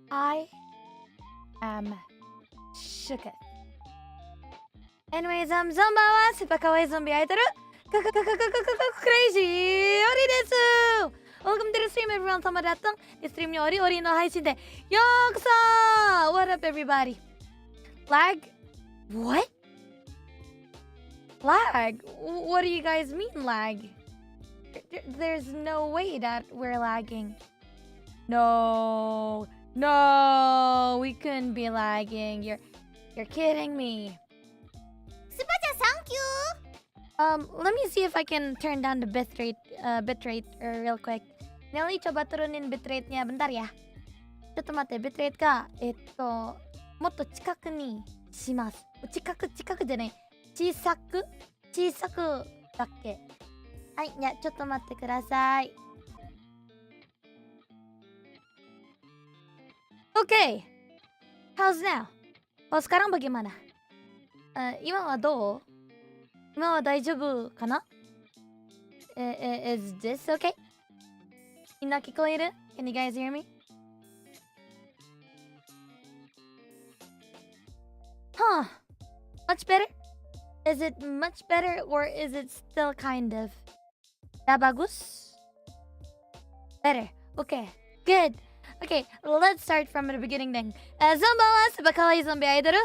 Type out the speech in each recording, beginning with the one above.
I am shooketh. Anyways, zonbawa, super kawaii zombie idol. Crazy Ori desu. Welcome to the stream, everyone. Selamat datang di streamnya Ori no haishin de. Yoksa! What up, everybody? Lag? What? Lag? What do you guys mean lag? There's no way that we're lagging. No, we couldn't be lagging. You're kidding me. Thank you. Let me see if I can turn down the bitrate real quick. Nelly, coba turunin bitrate-nya bentar ya. Cotto matte, bitrate ga motto chikaku ni shimasu. Chikaku janai. Chisaku dakke. Hai, ya, cotto matte kudasai. Okay. How's now? Oh, sekarang bagaimana? Ima wa dou? Ima wa daijoubu kana? Is this okay? Minna kikoeru? Can you guys hear me? Huh. Much better? Is it much better or is it still kind of? Ya bagus? Better. Okay. Good. Okay, let's start from the beginning then. Zonbawa, super kawaii zombie idol.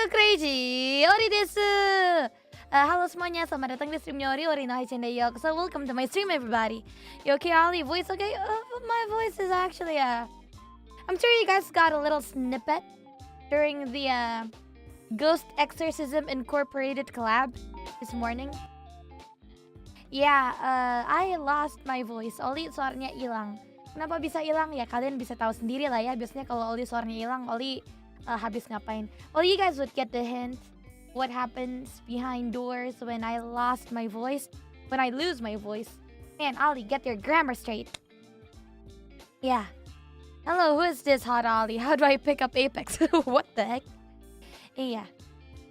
Crazy Ori desu. Halo semuanya, selamat datang di streamnya Ori no haishin de yo. So welcome to my stream, everybody. You okay, Ollie? Voice okay? My voice is actually I'm sure you guys got a little snippet during the Ghost Exorcism Incorporated collab this morning. Yeah, I lost my voice. Ollie suaranya hilang. Kenapa bisa hilang? Ya kalian bisa tahu sendiri lah ya. Biasanya kalau Ollie suaranya hilang, Ollie habis ngapain. Well, you guys would get the hint. What happens behind doors when I lost my voice? When I lose my voice? Man, Ollie, get your grammar straight. Yeah. Hello, who is this hot Ollie? How do I pick up Apex? What the heck? Yeah.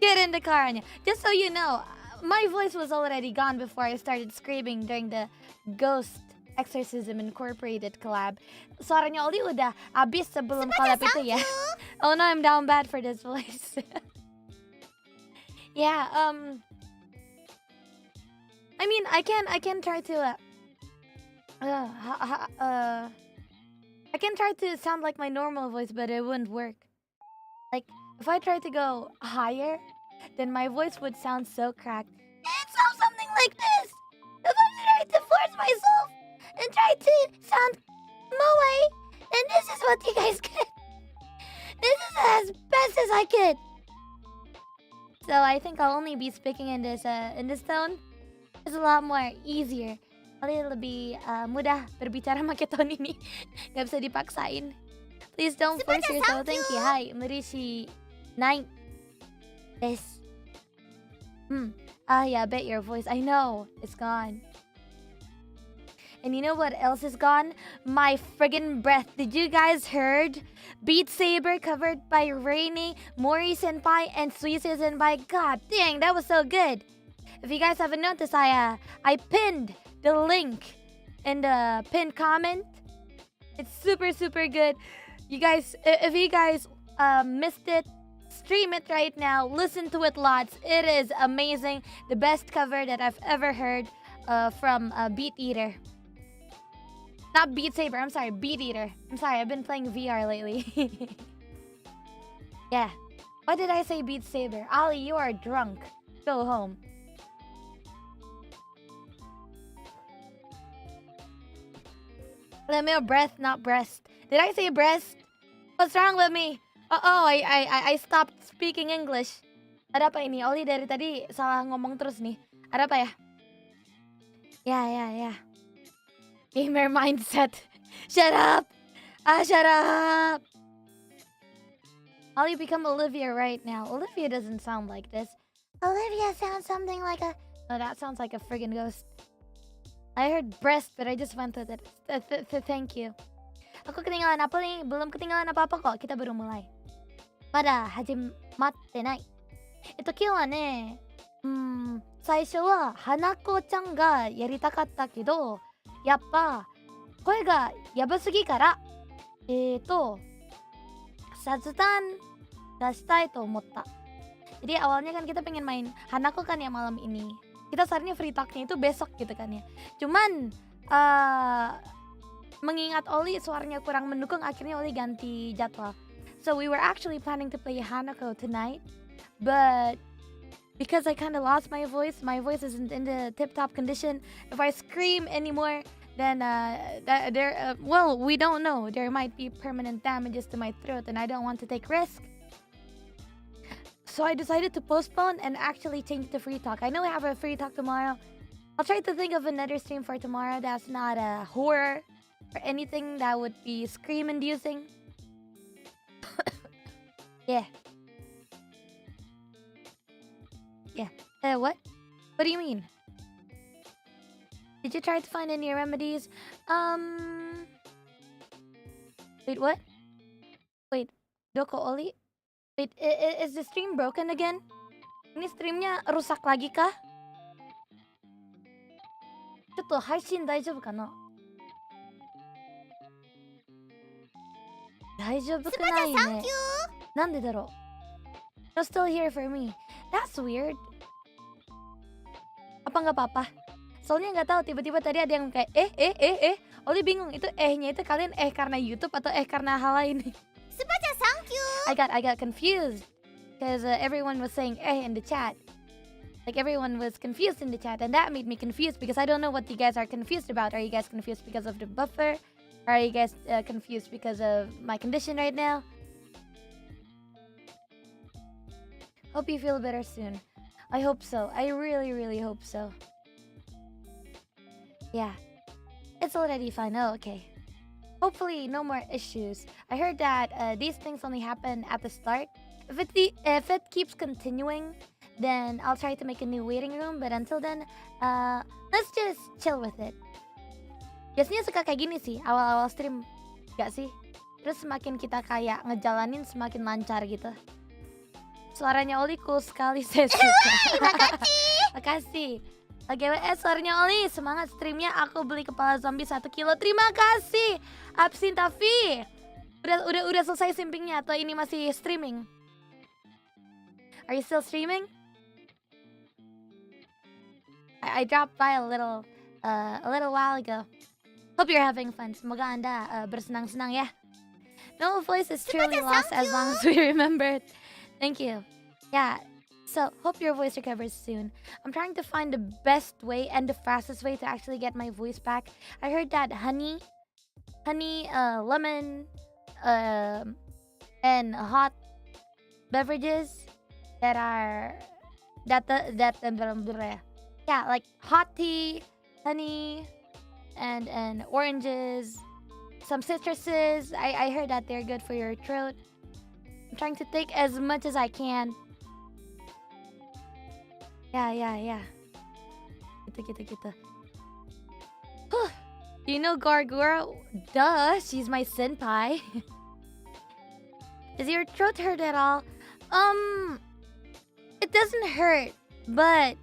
Get in the car. Just so you know, my voice was already gone before I started screaming during the Ghost Exorcism Incorporated collab. Suaranya Ollie udah habis sebelum collab itu ya. Oh no, I'm down bad for this voice. Yeah, I mean, I can try to I can try to sound like my normal voice, but it wouldn't work. Like if I try to go higher, then my voice would sound so cracked. It sounds something like this. If I try to force myself and try to sound moe, and this is what you guys get. This is as best as I could. So I think I'll only be speaking in this tone. It's a lot more easier. Lebih mudah berbicara pakai tone ini. Gak bisa dipaksain. Please don't force yourself. Thank you. Hi, Murishi 9. This. Yeah, I bet your voice. I know. It's gone. And you know what else is gone? My friggin' breath. Did you guys heard? Beat Saber covered by Rainy, Mori Senpai, and Suisse Senpai. God dang, that was so good. If you guys haven't noticed, I pinned the link in the pinned comment. It's super good. You guys, if you guys missed it, stream it right now. Listen to it lots. It is amazing. The best cover that I've ever heard from Beat Eater. Not Beat Saber, I'm sorry, Beat Eater. I'm sorry, I've been playing VR lately. Yeah. Why did I say Beat Saber? Ollie, you are drunk. Go home. Let me breath, not breast. Did I say breast? What's wrong with me? I stopped speaking English. Ada apa ini? Ollie dari tadi salah ngomong terus nih. Ada apa ya? Yeah. Gamer mindset. Shut up! Shut up! Ollie, become Olivia right now. Olivia doesn't sound like this. Olivia sounds something like a... Oh, that sounds like a friggin' ghost. I heard breast, but I just went with it. Thank you. Aku ketinggalan apa nih? Belum ketinggalan apa-apa kok. Kita baru mulai. Mada hajimatte nai. 今日はね、最初は花子ちゃんがやりたかったけど、やっぱ声がやばすぎから、saat gak stay to motta. Jadi awalnya kan kita pengen main Hanako kan ya malam ini. Kita seharusnya free talknya itu besok gitu kan ya. Cuman mengingat Ollie suaranya kurang mendukung, akhirnya Ollie ganti jadwal. So we were actually planning to play Hanako tonight, but because I kind of lost my voice isn't in the tip-top condition. If I scream anymore, then well, we don't know. There might be permanent damages to my throat, and I don't want to take risk. So I decided to postpone and actually change it to free talk. I know I have a free talk tomorrow. I'll try to think of another stream for tomorrow that's not a horror or anything that would be scream-inducing. Yeah. Yeah. What? What do you mean? Did you try to find any remedies? Wait, what? Wait, Doko Ollie? Wait, is the stream broken again? Ini streamnya rusak lagi kah? ちょっと配信大丈夫かな? 大丈夫くないね。なんでだろう? No still here for me. That's weird. Apa nggak apa-apa? Soalnya nggak tahu tiba-tiba tadi ada yang kayak Ollie bingung itu nya itu kalian karena YouTube atau karena hal lain. I got confused because everyone was saying in the chat. Like everyone was confused in the chat, and that made me confused because I don't know what you guys are confused about. Are you guys confused because of the buffer? Or are you guys confused because of my condition right now? Hope you feel better soon. I hope so. I really, really hope so. Yeah. It's already fine. Oh, okay. Hopefully, no more issues. I heard that these things only happen at the start. If it keeps continuing, then I'll try to make a new waiting room. But until then, let's just chill with it. Biasanya suka kayak gini sih, awal-awal stream. Gak sih? Terus semakin kita kayak ngejalanin, semakin lancar gitu. Suaranya Ollie cool sekali, saya suka. Makasih. GWS suaranya Ollie, semangat streamnya. Aku beli kepala zombie 1 kilo. Terima kasih Absintavi. Udah selesai simpingnya atau ini masih streaming? Are you still streaming? I dropped by a little while ago. Hope you're having fun. Semoga Anda bersenang-senang ya. No voice is truly lost as long as we remember it. Thank you. Yeah. So, hope your voice recovers soon. I'm trying to find the best way and the fastest way to actually get my voice back. I heard that honey, lemon, and hot beverages yeah, like hot tea, honey, and oranges, some citruses. I heard that they're good for your throat. I'm trying to take as much as I can. Yeah. Gitu. You know Gargura? Duh, she's my senpai. Does your throat hurt at all? It doesn't hurt, but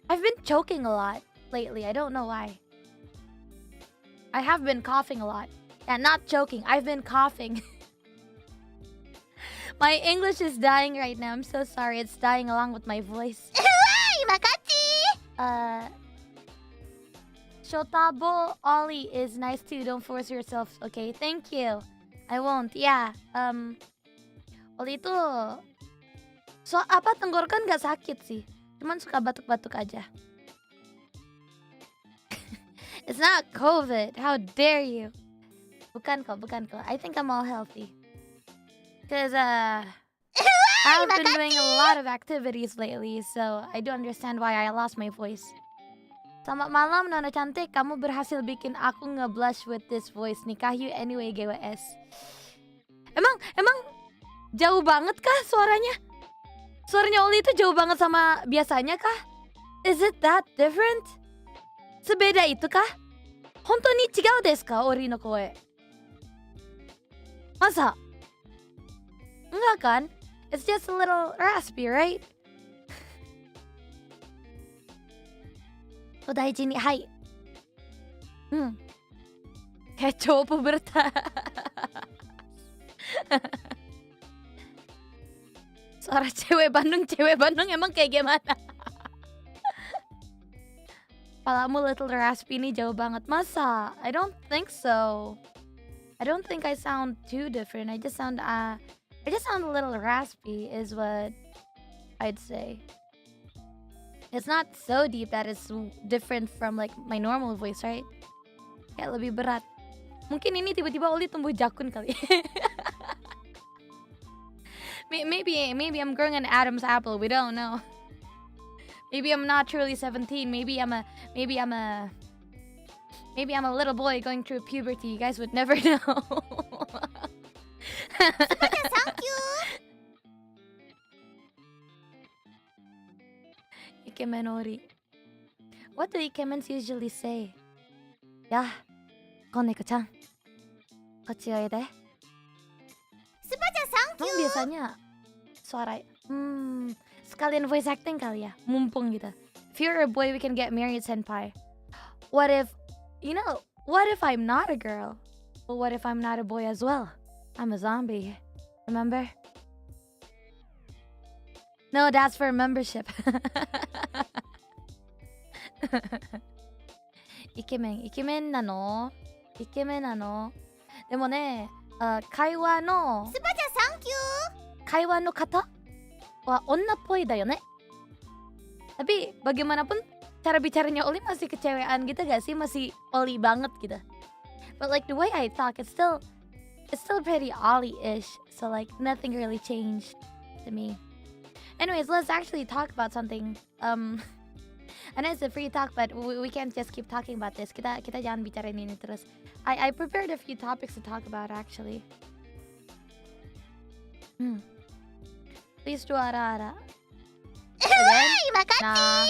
I've been choking a lot lately. I don't know why. I have been coughing a lot. Yeah, not choking. I've been coughing. My English is dying right now. I'm so sorry. It's dying along with my voice. Shotabo Ollie is nice too. Don't force yourself. Okay, thank you. I won't. Yeah. Ollie itu tenggorokan gak sakit sih. Cuman suka batuk-batuk aja. It's not COVID. How dare you? Bukan kok. I think I'm all healthy. Because I've been doing a lot of activities lately, so I do understand why I lost my voice. Selamat malam Nona cantik, kamu berhasil bikin aku nge-blush with this voice. Nikah you anyway GWS. Emang jauh banget kah suaranya? Suaranya Ollie itu jauh banget sama biasanya kah? Is it that different? Sebeda itu kah? Hontou ni chigau desu ka Ollie no koe? Masa? Enggak kan? It's just a little raspy, right? お大事に、はい。Kayak cowok pubertas. Suara cewek Bandung emang kayak gimana? Kepalamu little raspy nih jauh banget. Masa? I don't think so. I don't think I sound too different. I just sound a little raspy is what I'd say. It's not so deep that it's different from like my normal voice, right? Kayak lebih berat. Mungkin ini tiba-tiba Ollie tumbuh jakun kali. Maybe I'm growing an Adam's apple. We don't know. Maybe I'm not truly 17. Maybe I'm a little boy going through puberty. You guys would never know. Thank you. Ikemen Ori. What do Ikemens usually say? Ya, koneko-chan. Kochi oide. Thank Emang you. biasanya suara sekalian voice acting kali ya, mumpung gitu. If you're a boy, we can get married, senpai. What if I'm not a girl? But what if I'm not a boy as well? I'm a zombie. Remember? No, that's for membership. Ikemen なの？イケメンなの？でもね、会話のkata wah onna poi da yo ne. Tapi bagaimanapun cara bicaranya Ollie masih kecewean gitu gak sih? Masih Ollie banget gitu. But like the way I talk, it's still pretty Ollie-ish. So like nothing really changed to me. Anyways, let's actually talk about something. I know it's a free talk, but we can't just keep talking about this. Kita jangan bicarain ini terus. I prepared a few topics to talk about actually. Please do ara-ara. Nah.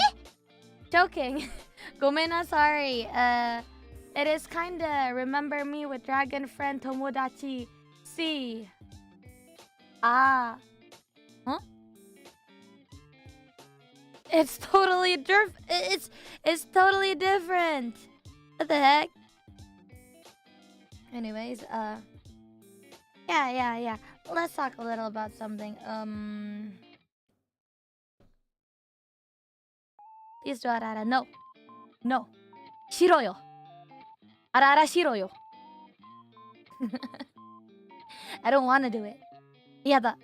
Joking. Gomena, sorry. It is kinda remember me with dragon friend Tomodachi. See. Ah. Huh? It's totally it's totally different. What the heck? Anyways, yeah. Let's talk a little about something. Please do ara-ara. No. Shiro yo. Ara-ara shiro yo. I don't wanna do it. Yada.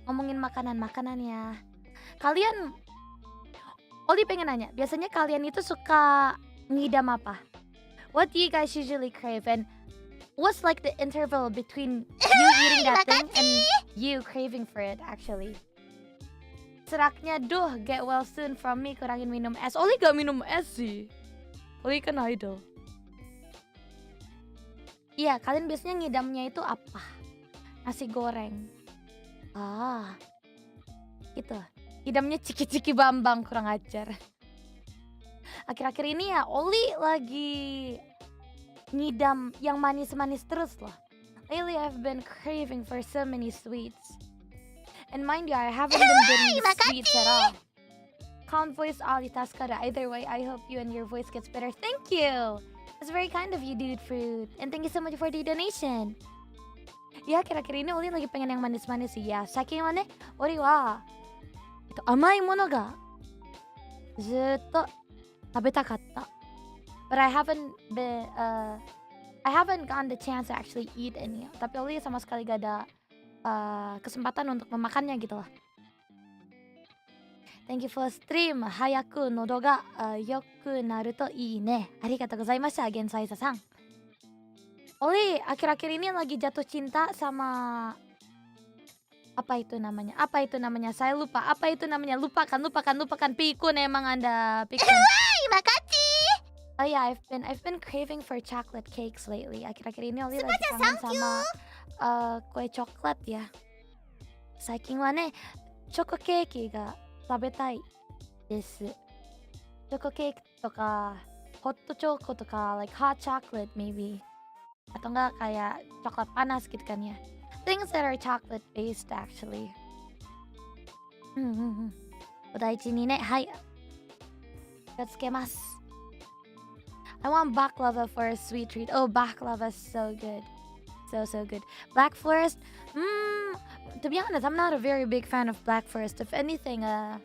Ngomongin makanan ya. Kalian, Ollie pengen nanya, biasanya kalian itu suka ngidam apa? What do you guys usually crave? And what's like the interval between you eating that thing and you craving for it actually? Seraknya, get well soon from me, kurangin minum es. Ollie gak minum es sih. Ollie kan idol. Iya, kalian biasanya ngidamnya itu apa? Nasi goreng. Ah, gitu. Idamnya ciki-ciki bambang, kurang ajar. Akhir-akhir ini ya Ollie lagi ngidam yang manis-manis terus loh. Lately I've been craving for so many sweets. And mind you, I haven't been getting the sweets at all. Calm voice Ollie Taskara. Either way, I hope you and your voice gets better. Thank you. That's very kind of you, dude fruit. And thank you so much for the donation. Ya, kira-kira ini Ollie lagi pengen yang manis-manis sih ya. Saking wa ne, Ollie wa amai mono ga zutto tabetakatta. But I haven't gotten the chance to actually eat any. Tapi Ollie sama sekali gak ada kesempatan untuk memakannya gitu lah. Thank you for stream. Hayaku nodo ga yoku naru to ii ne. Arigatou gozaimashita, Gensai-san. Ollie akhir-akhir ini lagi jatuh cinta sama Apa itu namanya? Apa itu namanya? Saya lupa. Apa itu namanya? Lupakan, lupakan, lupakan. Pikun emang Anda, pikun. Terima kasih. Oh yeah, I've been craving for chocolate cakes lately. Akhir-akhir ini Oli lagi Sebaca kangen thank you. sama kue coklat ya. 最近はね、チョコケーキが食べたいです。チョコケーキとか、ホットチョコとか、like hot chocolate maybe. Atau enggak kayak coklat panas gitu kan ya. Things that are chocolate based actually. お大事にね。はい。気をつけます。I want baklava for a sweet treat. Oh, baklava is so good. So good. Black Forest? To be honest, I'm not a very big fan of Black Forest. If anything, I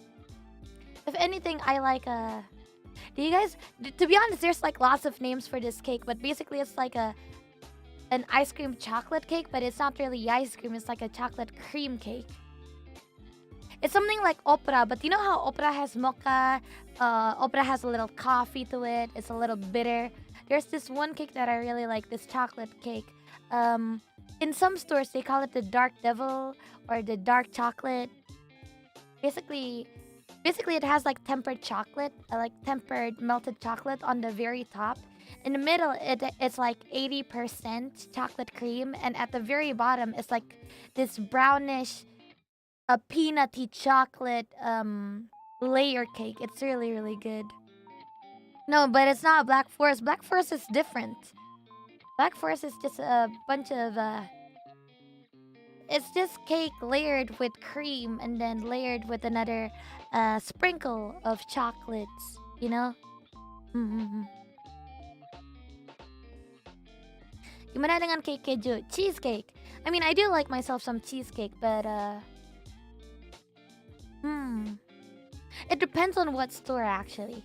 like do you guys, to be honest, there's like lots of names for this cake, but basically it's like an ice cream chocolate cake, but it's not really ice cream, it's like a chocolate cream cake. It's something like opera, but you know how opera has mocha? Opera has a little coffee to it. It's a little bitter. There's this one cake that I really like, this chocolate cake. In some stores, they call it the dark devil or the dark chocolate. Basically, it has like tempered chocolate, like tempered melted chocolate on the very top. In the middle, it's like 80% chocolate cream, and at the very bottom, it's like this brownish, a peanutty chocolate layer cake. It's really, really good. No, but it's not Black Forest. Black Forest is different. Black Forest is just a bunch of it's just cake layered with cream and then layered with another sprinkle of chocolates, you know? Gimana dengan cake keju? Cheesecake. I mean, I do like myself some cheesecake, but it depends on what store actually.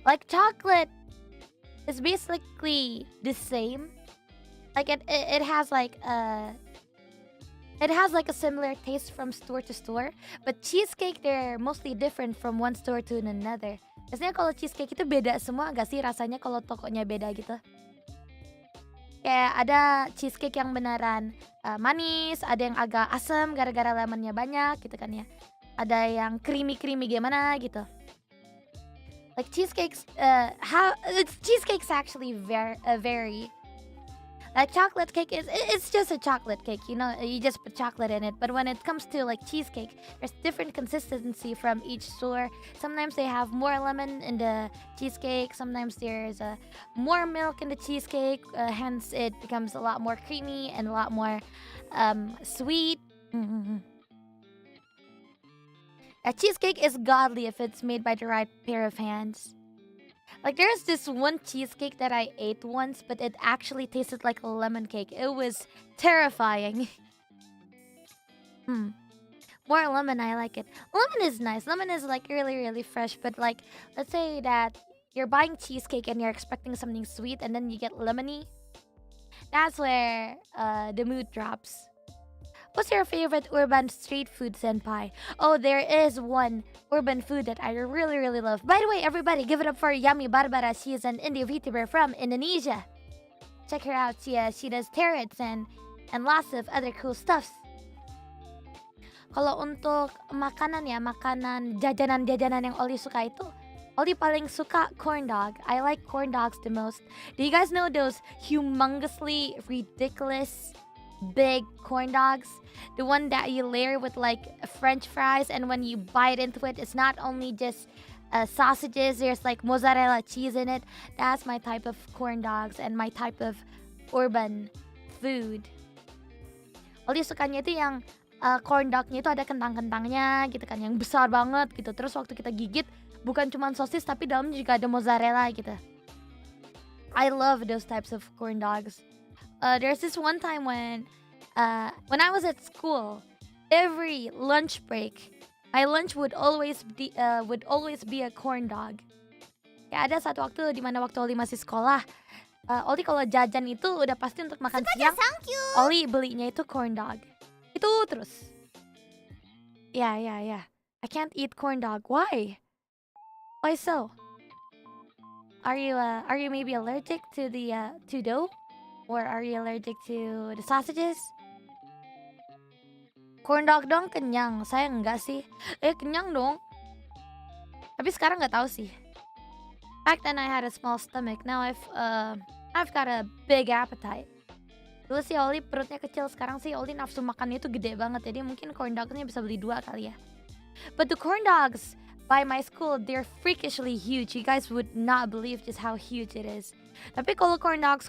Like chocolate is basically the same. Like it has like a similar taste from store to store, but cheesecake they're mostly different from one store to another. Biasanya kalau cheesecake itu beda semua gak sih rasanya kalau tokonya beda gitu? Kayak ada cheesecake yang beneran manis, ada yang agak asam gara-gara lemonnya banyak gitu kan ya. Ada yang creamy gimana gitu. Like cheesecakes, cheesecakes actually vary. Like chocolate cake it's just a chocolate cake, you know, you just put chocolate in it. But when it comes to like cheesecake, there's different consistency from each store. Sometimes they have more lemon in the cheesecake. Sometimes there's more milk in the cheesecake. Hence, it becomes a lot more creamy and a lot more sweet. A cheesecake is godly if it's made by the right pair of hands. Like there's this one cheesecake that I ate once, but it actually tasted like a lemon cake. It was terrifying. More lemon, I like it. Lemon is nice. Lemon is like really, really fresh. But like, let's say that you're buying cheesecake and you're expecting something sweet and then you get lemony. That's where the mood drops. What's your favorite urban street food, senpai? Oh, there is one urban food that I really, really love. By the way, everybody, give it up for Yummy Barbara. She is an indie VTuber from Indonesia. Check her out. She does tarots and lots of other cool stuffs. Kalau untuk makanan ya, makanan jajanan-jajanan yang Oli suka itu, Oli paling suka corn dog. I like corn dogs the most. Do you guys know those humongously ridiculous big corn dogs? The one that you layer with like French fries, and when you bite into it, it's not only just sausages, there's like mozzarella cheese in it. That's my type of corn dogs and my type of urban food. Oli sukanya itu yang corn dognya itu ada kentang-kentangnya gitu kan, yang besar banget gitu. Terus waktu kita gigit, bukan cuma sosis tapi dalamnya juga ada mozzarella gitu. I love those types of corn dogs. There's this one time when I was at school, every lunch break, my lunch would always be a corn dog. Ya ada satu waktu di mana waktu Oli masih sekolah, Oli kalau jajan itu udah pasti untuk makan siang, Oli belinya itu corn dog. Itu terus. Yeah. I can't eat corn dog. Why? Why so? Are you maybe allergic to the to dough? Or are you allergic to the sausages? Corn dog dong kenyang. Saya enggak sih. Kenyang dong. Tapi sekarang nggak tahu sih. Back then I had a small stomach. Now I've got a big appetite. Dulu sih Ollie perutnya kecil, sekarang sih Ollie nafsu makannya itu gede banget. Jadi mungkin corn dognya bisa beli 2 kali ya. But the corn dogs by my school, they're freakishly huge. You guys would not believe just how huge it is. Tapi kalau corn dogs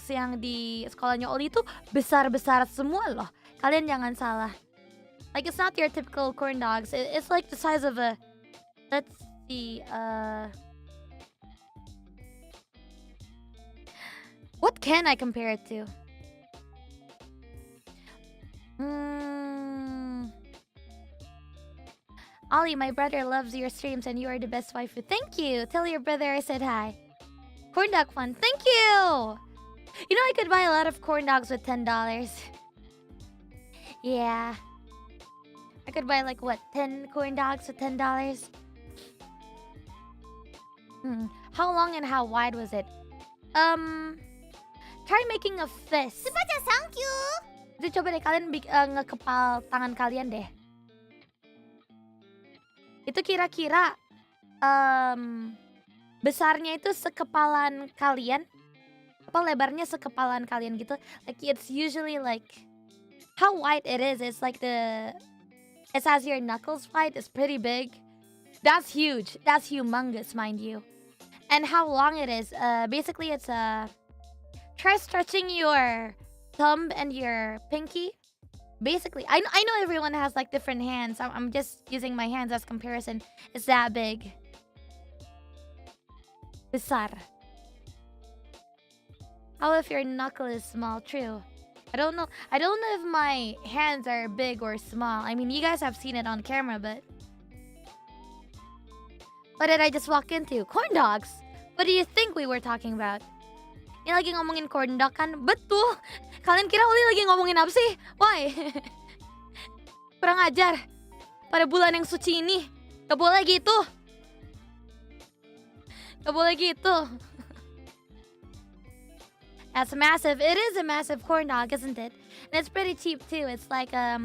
yang di sekolahnya Ollie itu besar-besar semua loh. Kalian jangan salah. Like it's not your typical corn dogs. It's like the size of a, let's see, what can I compare it to? Ollie, my brother loves your streams and you are the best waifu. Thank you. Tell your brother I said hi. Corn dog fun. Thank you. You know I could buy a lot of corn dogs with $10. Yeah. I could buy like what, 10 corn dogs with $10? How long and how wide was it? Try making a fist. Subaca, thank you. Itu coba deh kalian ngekepal tangan kalian deh. Itu kira-kira besarnya itu sekepalan kalian. Apa lebarnya sekepalan kalian gitu. Like it's usually like how wide it is. It's like it's as your knuckles wide. It's pretty big. That's huge. That's humongous, mind you. And how long it is. Basically it's try stretching your thumb and your pinky. Basically, I know everyone has like different hands. I'm just using my hands as comparison. It's that big. Besar. How if your knuckle is small? True. I don't know if my hands are big or small. I mean, you guys have seen it on camera, but what did I just walk into? Corn dogs. What do you think we were talking about? Ini lagi ngomongin corn dog kan? Betul. Kalian kira Ollie lagi ngomongin apa sih? Why? Kurang ajar. Pada bulan yang suci ini. Gak boleh gitu. Gak boleh gitu. That's massive. It is a massive corn dog, isn't it? And it's pretty cheap too. It's like I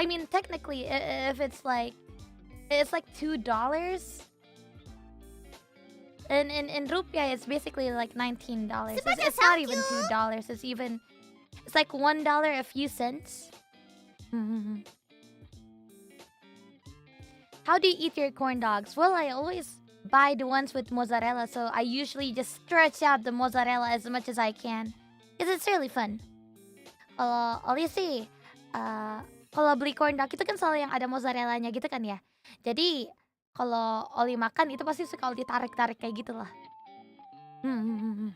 mean technically if it's like $2. In rupiah, it's basically like $19. It's not even $2. It's like $1 a few cents. How do you eat your corn dogs? Well, I always buy the ones with mozzarella, so I usually just stretch out the mozzarella as much as I can. Because it's really fun. Kalau Ollie sih, kalau beli corn dog itu kan selalu yang ada mozzarellanya gitu kan ya. Jadi kalau Ollie makan itu pasti suka ditarik-tarik kayak gitu lah. And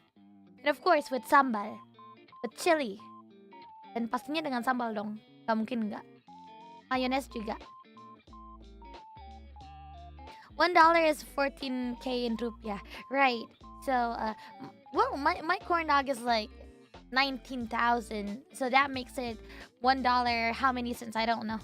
of course with sambal, with chili. Dan pastinya dengan sambal dong. Gak mungkin enggak. Mayonnaise juga. $1 is 14k in rupiah. Right. So, well, my corn dog is like 19,000. So that makes it $1. How many cents? I don't know.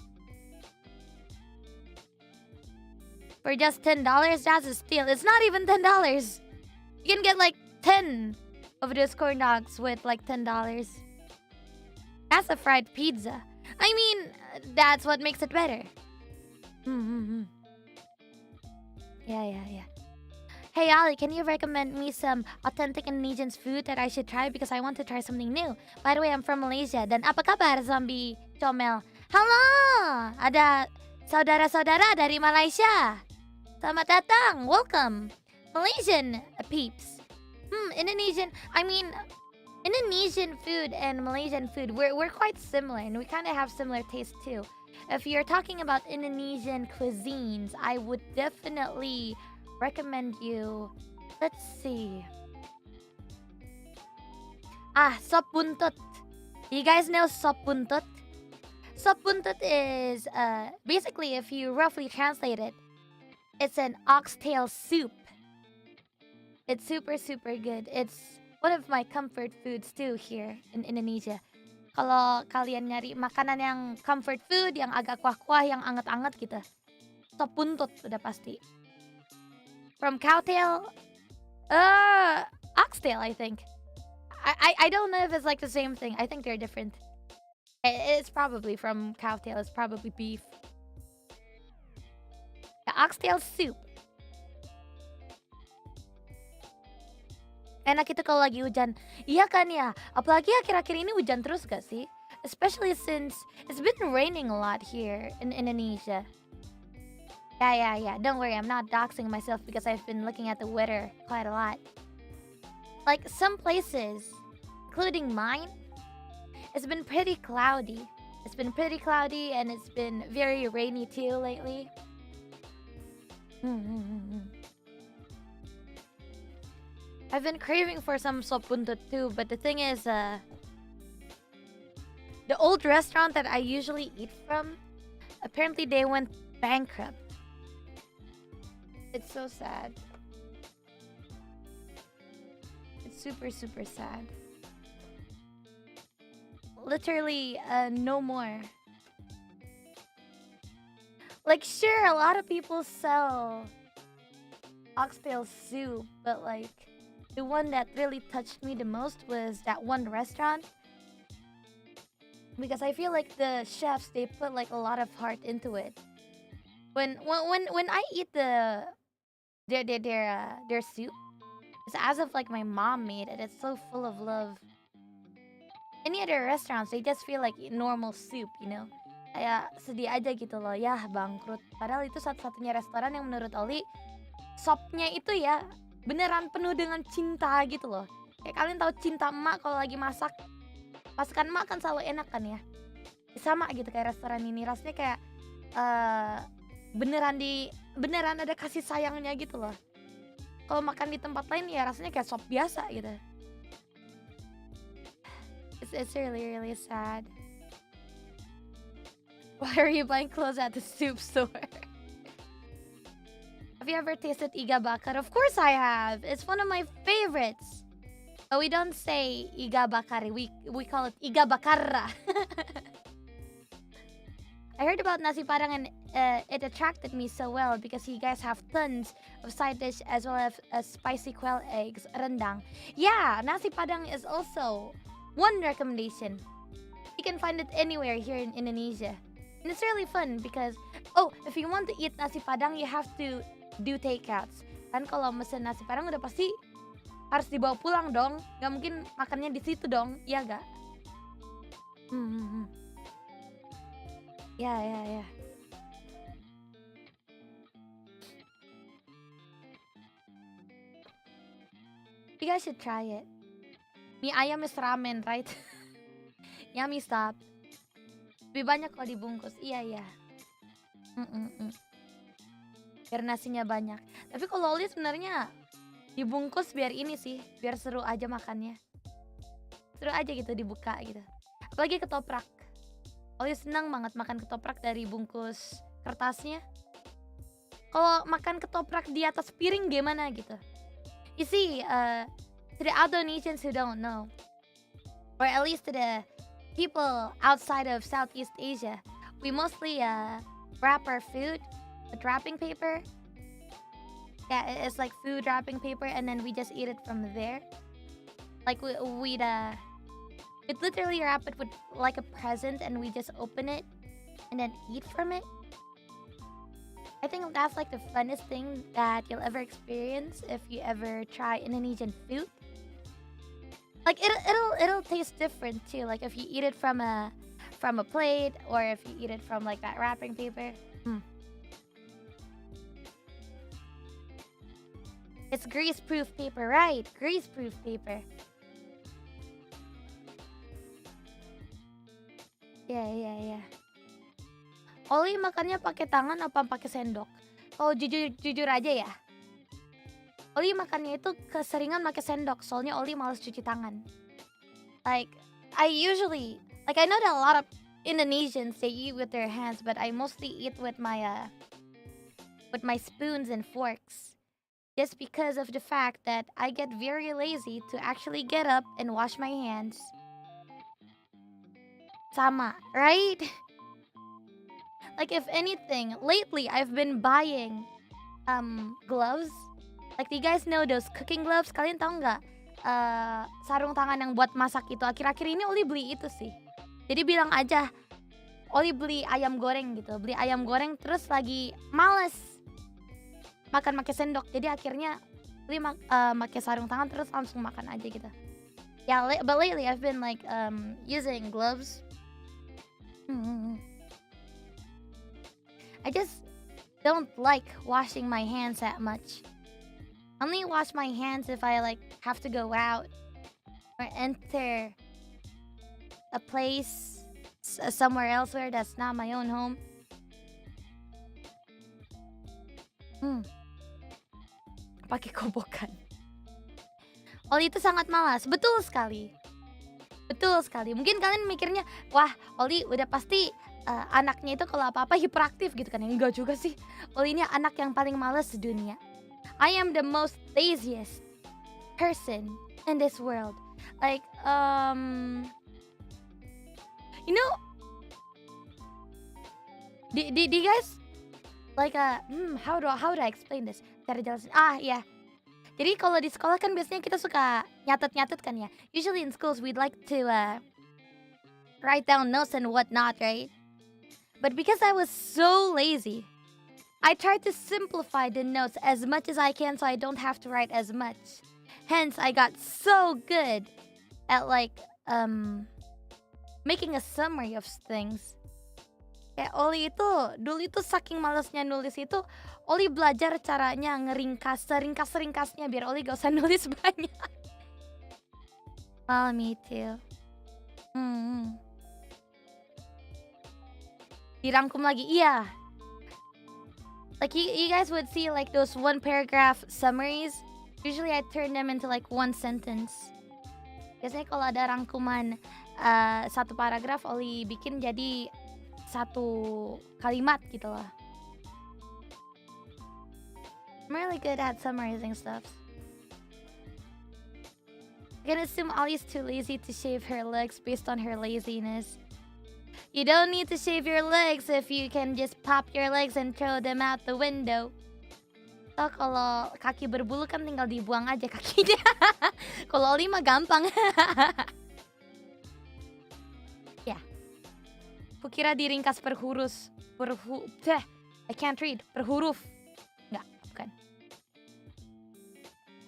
For just $10, that's a steal. It's not even $10. You can get like 10 of those corn dogs with like $10. That's a fried pizza. I mean, that's what makes it better. Yeah. Hey Ollie, can you recommend me some authentic Indonesian food that I should try because I want to try something new? By the way, I'm from Malaysia. Dan apa kabar zombie comel? Halo, ada saudara-saudara dari Malaysia. Selamat datang, welcome, Malaysian peeps. Indonesian food and Malaysian food, we're quite similar and we kind of have similar taste too. If you're talking about Indonesian cuisines, I would definitely recommend you, let's see. Sop buntut. You guys know sop buntut? Sop buntut is, basically if you roughly translate it, it's an oxtail soup. It's super good. It's one of my comfort foods too here in Indonesia. Kalau kalian nyari makanan yang comfort food, yang agak kuah-kuah, yang anget-anget gitu, sop buntut udah pasti. From cowtail, oxtail I think. I don't know if it's like the same thing. I think they're different. It's probably from cow tail. It's probably beef. The oxtail soup. Enak itu kalau lagi hujan. Iya kan ya? Apalagi akhir-akhir ini hujan terus gak sih? Especially since it's been raining a lot here in Indonesia. Yeah. Don't worry, I'm not doxing myself because I've been looking at the weather quite a lot. Like some places, including mine, it's been pretty cloudy. It's been pretty cloudy and it's been very rainy too lately. I've been craving for some sop buntut too, but the thing is, the old restaurant that I usually eat from, apparently they went bankrupt. It's so sad. It's super, super sad. Literally, no more. Like, sure, a lot of people sell oxtail soup, but like, the one that really touched me the most was that one restaurant. Because I feel like the chefs, they put like a lot of heart into it. When I eat their soup, it's as if like my mom made it. It's so full of love. Any other restaurants, they just feel like normal soup, you know? Kayak sedih aja gitu loh, ya bangkrut. Padahal itu satu-satunya restoran yang menurut Ollie, sopnya itu ya beneran penuh dengan cinta gitu loh. Kayak kalian tahu cinta emak kalau lagi masak, masakan emak kan selalu enak kan ya. Sama gitu kayak restoran ini, rasanya kayak beneran ada kasih sayangnya gitu loh. Kalau makan di tempat lain ya rasanya kayak sop biasa gitu. It's really, really sad. Why are you buying clothes at the soup store? Have you ever tasted iga bakar? Of course I have. It's one of my favorites. But we don't say iga bakar. We call it iga bakarra. I heard about nasi padang and it attracted me so well because you guys have tons of side dish as well as spicy quail eggs, rendang. Yeah, nasi padang is also one recommendation. You can find it anywhere here in Indonesia. And it's really fun because, if you want to eat nasi padang, you have to do takeouts. Kan kalau mesen nasi padang udah pasti harus dibawa pulang dong. Gak mungkin makannya di situ dong, iya gak? Ya. You guys should try it. Mie ayam is ramen, right? Yummy stop. Lebih banyak kalau dibungkus. Iya. Biar nasinya banyak. Tapi kalau Ollie sebenarnya dibungkus biar ini sih, biar seru aja makannya. Seru aja gitu dibuka gitu. Apalagi ketoprak. Ollie senang banget makan ketoprak dari bungkus kertasnya. Kalau makan ketoprak di atas piring gimana gitu. You see, to the Indonesians who don't know, or at least to the people outside of Southeast Asia, we mostly wrap our food with wrapping paper. Yeah, it's like food wrapping paper, and then we just eat it from there. Like we'd literally wrap it with like a present, and we just open it and then eat from it. I think that's like the funnest thing that you'll ever experience if you ever try Indonesian food. Like it'll taste different too. Like if you eat it from a plate, or if you eat it from like that wrapping paper. It's grease-proof paper, right? Grease-proof paper. Yeah. Ollie makannya pakai tangan apa pakai sendok? Kalau jujur aja ya, Ollie makannya itu keseringan pakai sendok, soalnya Ollie malas cuci tangan. Like I know that a lot of Indonesians, they eat with their hands, but I mostly eat with my spoons and forks. Just because of the fact that I get very lazy to actually get up and wash my hands. Sama, right? Like if anything, lately I've been buying gloves. Like do you guys know those cooking gloves? Kalian tahu nggak sarung tangan yang buat masak itu? Akhir-akhir ini Ollie beli itu sih. Jadi bilang aja, Oli beli ayam goreng gitu. Beli ayam goreng terus lagi males makan pakai sendok. Jadi akhirnya Oli pakai sarung tangan terus langsung makan aja gitu. Yeah, but lately I've been like using gloves. I just don't like washing my hands that much. Only wash my hands if I like have to go out or enter a place somewhere elsewhere that's not my own home. Pakai kobokan. Oli itu sangat malas. Betul sekali. Betul sekali. Mungkin kalian mikirnya, wah, Oli udah pasti anaknya itu kalau apa-apa hiperaktif gitu kan. Enggak juga sih. Oli ini anak yang paling malas sedunia. I am the most laziest person in this world. Like, you know, do you guys like how do I explain this? Cara jelasin. Yeah. Jadi kalau di sekolah kan biasanya kita suka nyatet kan ya. Usually in schools we'd like to write down notes and whatnot, right? But because I was so lazy, I tried to simplify the notes as much as I can so I don't have to write as much. Hence, I got so good at like making a summary of things. Kayak Oli itu dulu itu saking malesnya nulis itu, Oli belajar caranya ngeringkas seringkas-ringkasnya biar Oli gak usah nulis banyak. Oh, me too. Dirangkum lagi, iya. Like you guys would see like those one paragraph summaries. Usually I turn them into like one sentence. Biasanya kalau ada rangkuman satu paragraf, Oli bikin jadi satu kalimat gitu loh. I'm really good at summarizing stuff. I can assume Ollie's too lazy to shave her legs based on her laziness. You don't need to shave your legs if you can just pop your legs and throw them out the window. So kalau kaki berbulu kan tinggal dibuang aja kakinya. Kalau Ollie mah gampang. Ya. Kukira diringkas per huruf. I can't read. Per huruf. Enggak, bukan.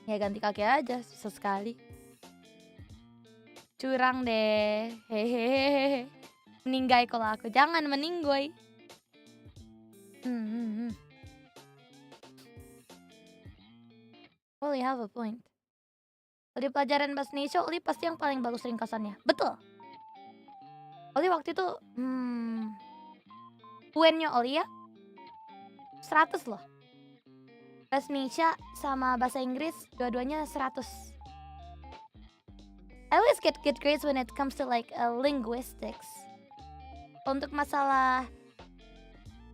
Ya ganti kaki aja, susah sekali. Curang deh. Hehehe. Meninggai kalau aku. Jangan meninggoy. Oli have a point. Kalau di pelajaran bahasa Indonesia, Oli pasti yang paling bagus ringkasannya. Betul. Oli waktu itu UN-nya Oli ya 100 loh. Bahasa Indonesia sama bahasa Inggris dua-duanya 100. I always get good grades when it comes to like linguistics. Untuk masalah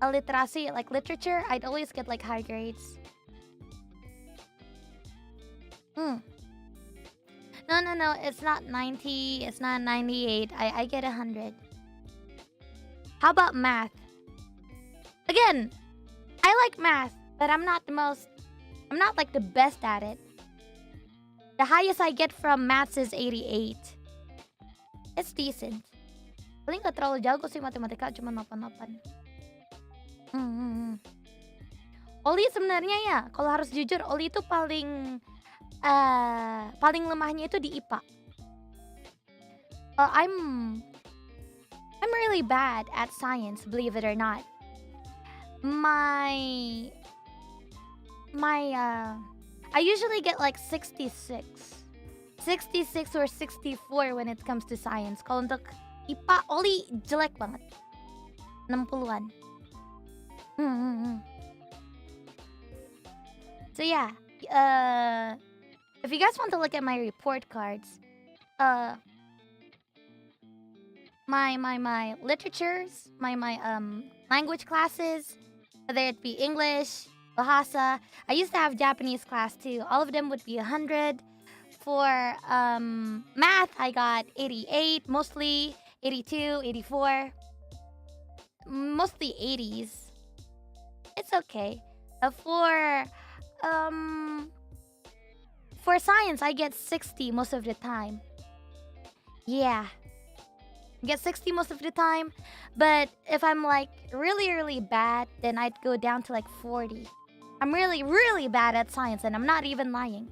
literasi, like literature, I'd always get like high grades. No, it's not 90, it's not 98. I get 100. How about math? Again, I like math, but I'm not like the best at it. The highest I get from maths is 88. It's decent. Paling gak terlalu jago sih matematika, cuma 88. Oli sebenarnya ya, kalau harus jujur, Oli itu paling lemahnya itu di IPA. I'm really bad at science, believe it or not. I usually get like 66 or 64 when it comes to science. Kalau untuk IPA, Oli jelek banget. 60-an. So yeah, if you guys want to look at my report cards, my literatures, my language classes, whether it be English, bahasa. I used to have Japanese class too. All of them would be 100. For math, I got 88, mostly 82, 84. Mostly 80s. It's okay. For science, I get 60 most of the time. Yeah. Get 60 most of the time. But if I'm like really, really bad, then I'd go down to like 40. I'm really, really bad at science, and I'm not even lying.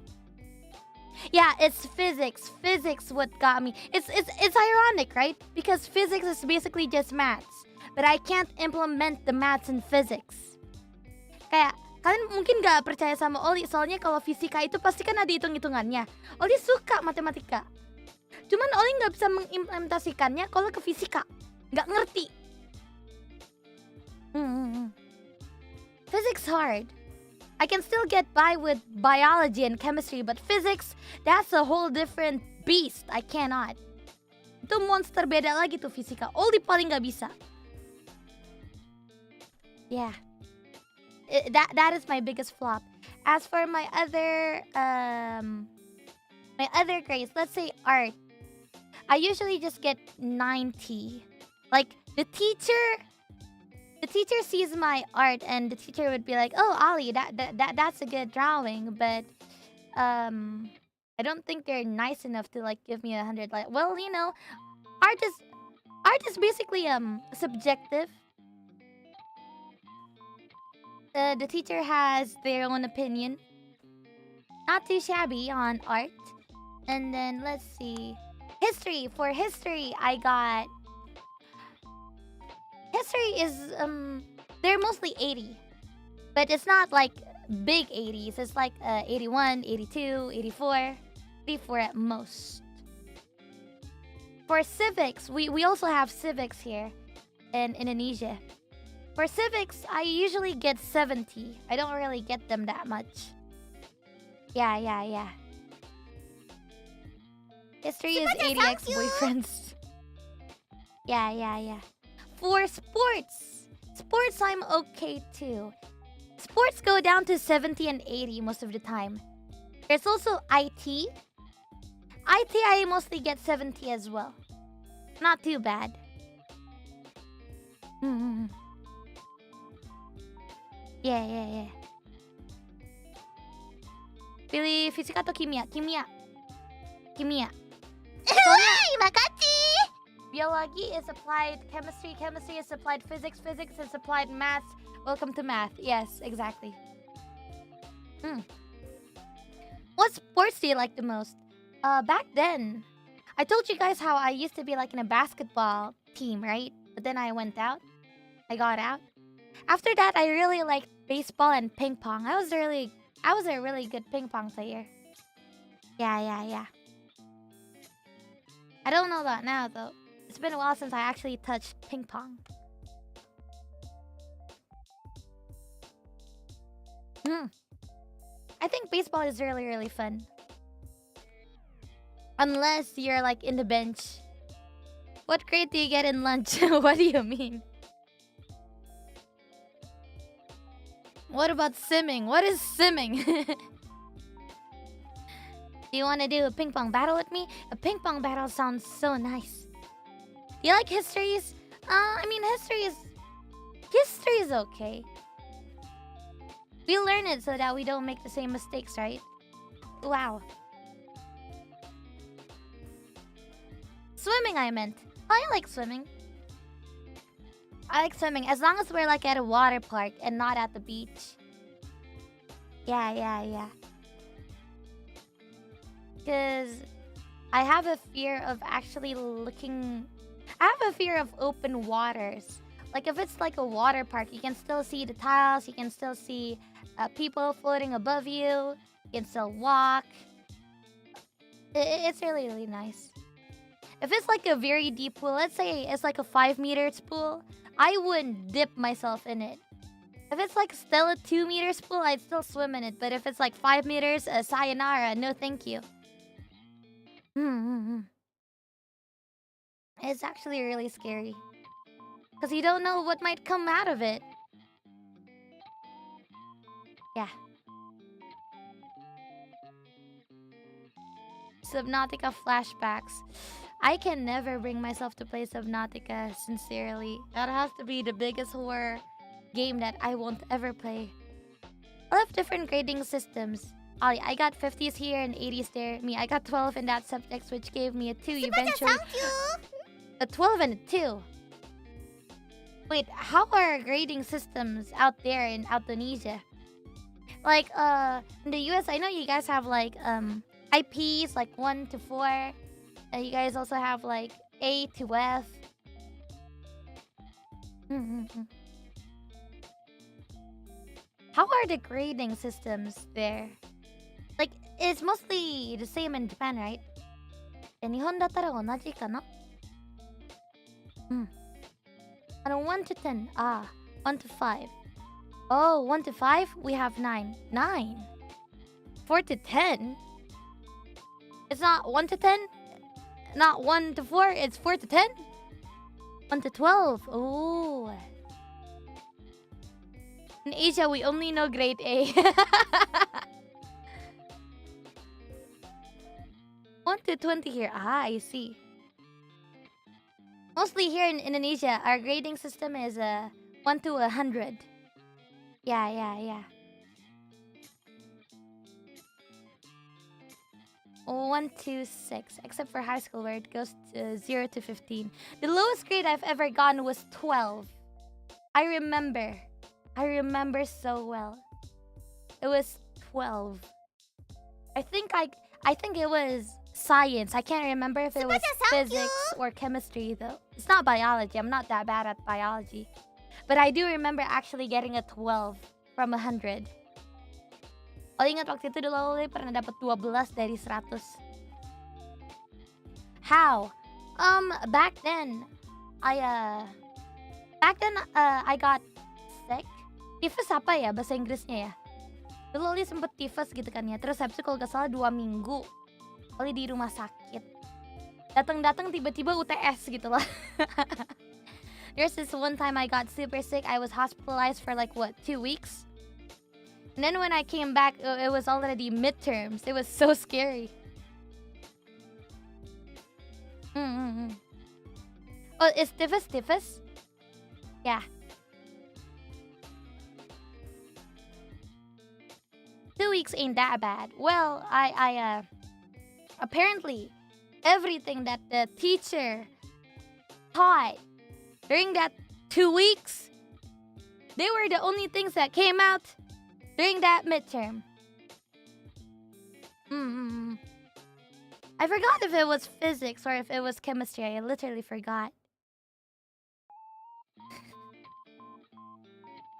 Yeah, it's physics. Physics what got me. It's ironic, right? Because physics is basically just maths. But I can't implement the maths in physics. Kayak, kalian mungkin gak percaya sama Ollie, soalnya kalau fisika itu pasti kan ada hitung-hitungannya. Ollie suka matematika. Cuman Ollie nggak bisa mengimplementasikannya kalau ke fisika. Nggak ngerti. Physics hard. I can still get by with biology and chemistry, but physics, that's a whole different beast. I cannot. Itu monster beda lagi tuh fisika. Ollie paling nggak bisa. Yeah. That is my biggest flop. As for my other grades, let's say art. I usually just get 90. Like the teacher sees my art and the teacher would be like, "Oh, Ollie, that's a good drawing," but I don't think they're nice enough to like give me 100. Like, well, you know, art is basically subjective. The teacher has their own opinion. Not too shabby on art. And then let's see. History. For history, I got... History is, they're mostly 80. But it's not like big 80s. It's like 81, 82, 84. 84 at most. For civics, we also have civics here in Indonesia. For civics, I usually get 70. I don't really get them that much. Yeah. History is 80 ex-boyfriends. Yeah. For sports, I'm okay too. Sports go down to 70 and 80 most of the time. There's also IT. I mostly get 70 as well. Not too bad. Yeah. Pilih fisika atau kimia? Kimia. Makachi! Biology is applied chemistry. Chemistry is applied physics. Physics is applied maths. Welcome to math. Yes, exactly. What sports do you like the most? Back then, I told you guys how I used to be like in a basketball team, right? But then I went out. I got out. After that, I really liked baseball and ping pong. I was a really good ping pong player. Yeah. I don't know that now though. It's been a while since I actually touched ping pong. I think baseball is really, really fun. Unless you're like in the bench. What grade do you get in lunch? What do you mean? What about simming? What is simming? Do you want to do a ping pong battle with me? A ping pong battle sounds so nice. Do you like histories? I mean, history is okay. We learn it so that we don't make the same mistakes, right? Wow. Swimming, I meant. I like swimming. I like swimming as long as we're like at a water park and not at the beach. Yeah. Because I have a fear of actually looking... I have a fear of open waters. Like if it's like a water park, you can still see the tiles, you can still see people floating above you, you can still walk. It's really, really nice. If it's like a very deep pool, let's say it's like a 5 meters pool, I wouldn't dip myself in it. If it's like still a 2 meters pool, I'd still swim in it. But if it's like 5 meters, sayonara, no thank you. It's actually really scary. Because you don't know what might come out of it. Yeah. Subnautica flashbacks. I can never bring myself to play Subnautica, sincerely. That has to be the biggest horror game that I won't ever play. I love different grading systems. Ollie, I got 50s here and 80s there. I got 12 in that subject, which gave me a 2 eventually. A 12 and a 2. Wait, how are grading systems out there in Indonesia? Like, in the US, I know you guys have like IPs like 1 to 4. You guys also have like A to F. How are the grading systems there? Like, it's mostly the same in Japan, right? 日本だったら同じかな? 1 to 10. 1 to 5. Oh, 1 to 5? We have 9. 9? 4 to 10? It's not 1 to 10? Not 1 to 4, it's 4 to 10? 1 to 12. Oh. In Asia, we only know grade A. 1 to 20 here. I see. Mostly here in Indonesia, our grading system is 1 to 100. Yeah. 1 to 6, except for high school where it goes to 0 to 15. The lowest grade I've ever gotten was 12. I remember so well. It was 12. I think it was science. I can't remember if it was physics or chemistry though. It's not biology. I'm not that bad at biology. But I do remember actually getting a 12 from 100. Oh, ingat waktu itu dulu Ollie pernah dapat 12 dari 100. How? Back then I got sick. Tifus apa ya bahasa Inggrisnya ya? Dulu Ollie sempet tifus gitu kan ya. Terus habis itu kalau gak salah 2 minggu Ollie di rumah sakit. Datang-datang tiba-tiba UTS gitu loh. There's this one time I got super sick. I was hospitalized for like 2 weeks. And then when I came back, it was already midterms. It was so scary. Oh, is tifus? Yeah. 2 weeks ain't that bad. Well, I apparently everything that the teacher taught during that 2 weeks, they were the only things that came out during that midterm. I forgot if it was physics or if it was chemistry. I literally forgot.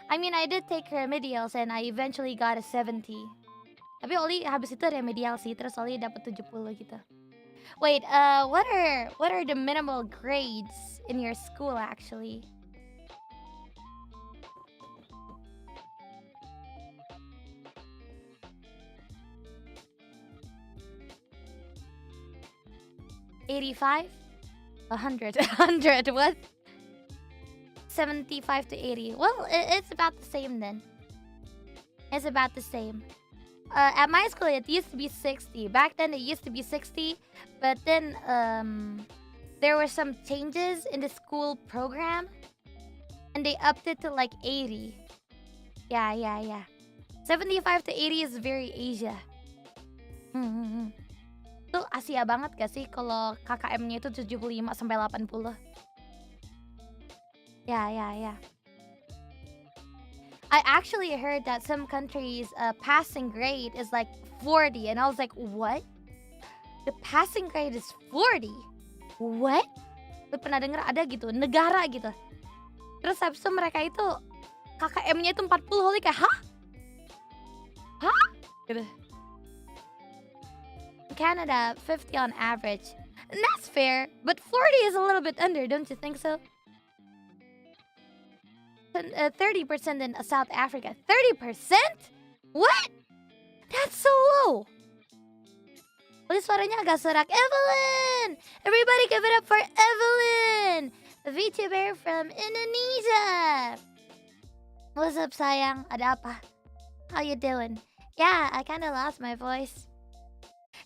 I mean, I did take remedials and I eventually got a 70. Tapi Ollie habis itu remedial sih, terus Ollie dapat 70 gitu. Wait, what are the minimal grades in your school actually? $85? 100. 100, what? 75 to 80. Well, it's about the same then. It's about the same. At my school, it used to be 60. Back then, it used to be 60. But then, there were some changes in the school program. And they upped it to like 80. Yeah. 75 to 80 is very Asia. Itu Asia banget gak sih kalau KKM-nya itu 75 sampai 80? Yeah. I actually heard that some countries passing grade is like 40 and I was like, what? The passing grade is 40? What? Gue pernah denger ada gitu, negara gitu. Terus habis itu mereka itu KKM-nya itu 40, Holly kayak, hah? Gitu. Canada, 50 on average. And that's fair, but 40 is a little bit under, don't you think so? 30% in South Africa. 30%? What? That's so low. Oleh suaranya agak serak. Evelyn! Everybody give it up for Evelyn! The VTuber from Indonesia. What's up, sayang? Ada apa? How you doing? Yeah, I kind of lost my voice.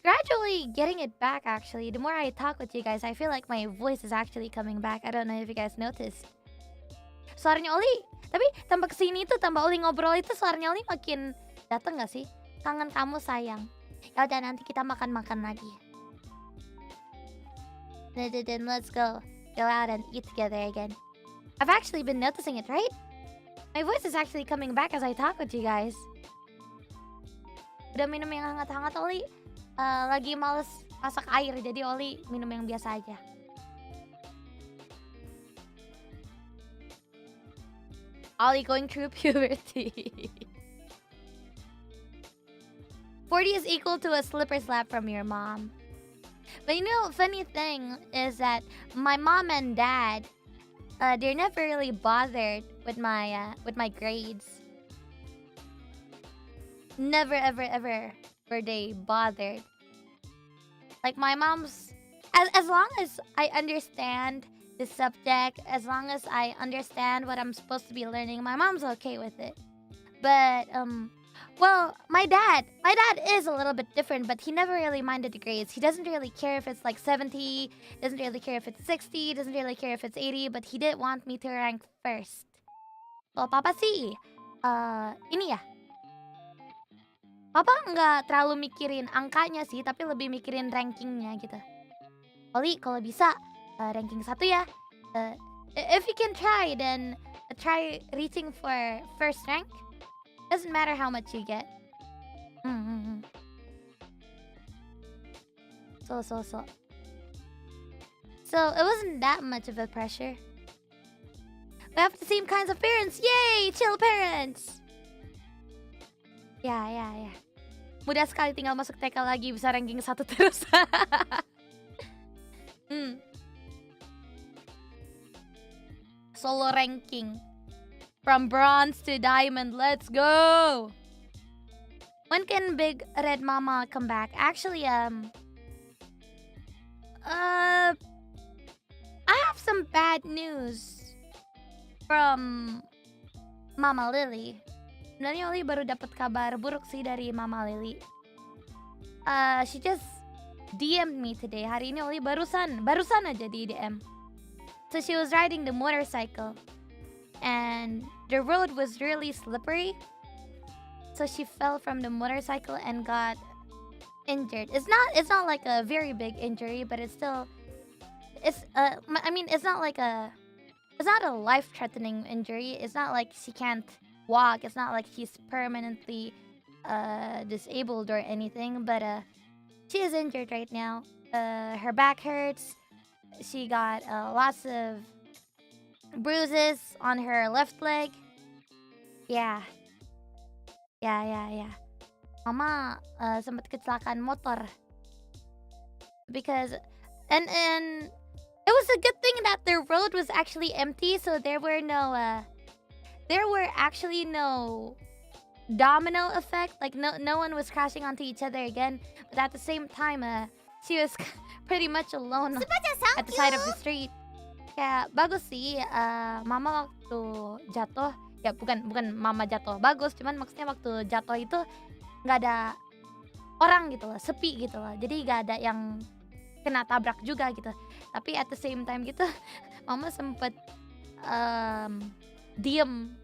Gradually getting it back, actually. The more I talk with you guys, I feel like my voice is actually coming back. I don't know if you guys noticed. Suaranya Ollie, tapi tambah kesini tuh, tambah Ollie ngobrol itu suaranya Ollie makin dateng gak sih? Kangen kamu sayang. Ya udah, nanti kita makan-makan lagi. Then let's go go out and eat together again. I've actually been noticing it, right? My voice is actually coming back as I talk with you guys. Udah minum yang hangat-hangat, Oli. Lagi males masak air, jadi Oli minum yang biasa aja. Ollie going through puberty. 40 is equal to a slipper slap from your mom. But you know, funny thing is that my mom and dad, they're never really bothered with my grades. Never ever were they bothered. Like my mom's, as long as I understand the subject, as long as I understand what I'm supposed to be learning, my mom's okay with it. But well, my dad is a little bit different, but he never really minded the grades. He doesn't really care if it's like 70, doesn't really care if it's 60, doesn't really care if it's 80, but he did want me to rank first. Kalau Papa sih, ini ya. Papa nggak terlalu mikirin angkanya sih, tapi lebih mikirin rankingnya gitu. Oli, kalau bisa ranking 1 ya. If you can try, then try reaching for first rank. Doesn't matter how much you get. So it wasn't that much of a pressure. We have the same kinds of parents. Yay! Chill parents! Ya. Mudah sekali tinggal masuk TK lagi bisa ranking 1 terus. Solo ranking. From bronze to diamond. Let's go! When can Big Red Mama come back? Actually, I have some bad news from Mama Lily. Sebenarnya Oli baru dapat kabar buruk sih dari Mama Lily. She just DM'd me today. Hari ini Oli barusan aja di DM. So she was riding the motorcycle, and the road was really slippery. So she fell from the motorcycle and got injured. It's not like a very big injury, but it's still, it's not a life-threatening injury. It's not like she can't walk. It's not like she's permanently disabled or anything, but she is injured right now. Her back hurts. She got lots of bruises on her left leg. Yeah. Mama sempat kecelakaan motor because and it was a good thing that the road was actually empty, so there were actually no domino effect. Like no one was crashing onto each other again. But at the same time, she was pretty much alone at the side of the street. Kayak bagus sih, Mama waktu jatuh, ya bukan Mama jatuh bagus, cuman maksudnya waktu jatuh itu nggak ada orang gitu loh, sepi gitu loh. Jadi nggak ada yang kena tabrak juga gitu. Tapi at the same time gitu, Mama sempet diem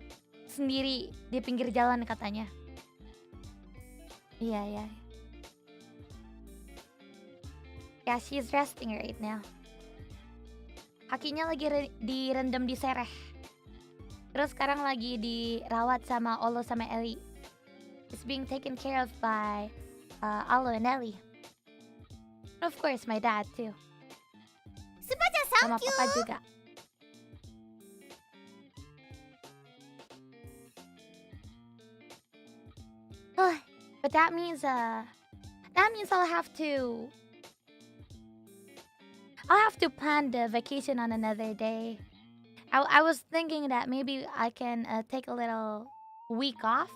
sendiri di pinggir jalan katanya. Iya. Yeah, she's resting right now. Kakinya lagi direndam di sereh. Terus sekarang lagi dirawat sama Olo sama Ellie. It's being taken care of by Olo and Ellie. And of course my dad too. Sama Papa juga. But that means I'll have to plan the vacation on another day. I was thinking that maybe I can take a little week off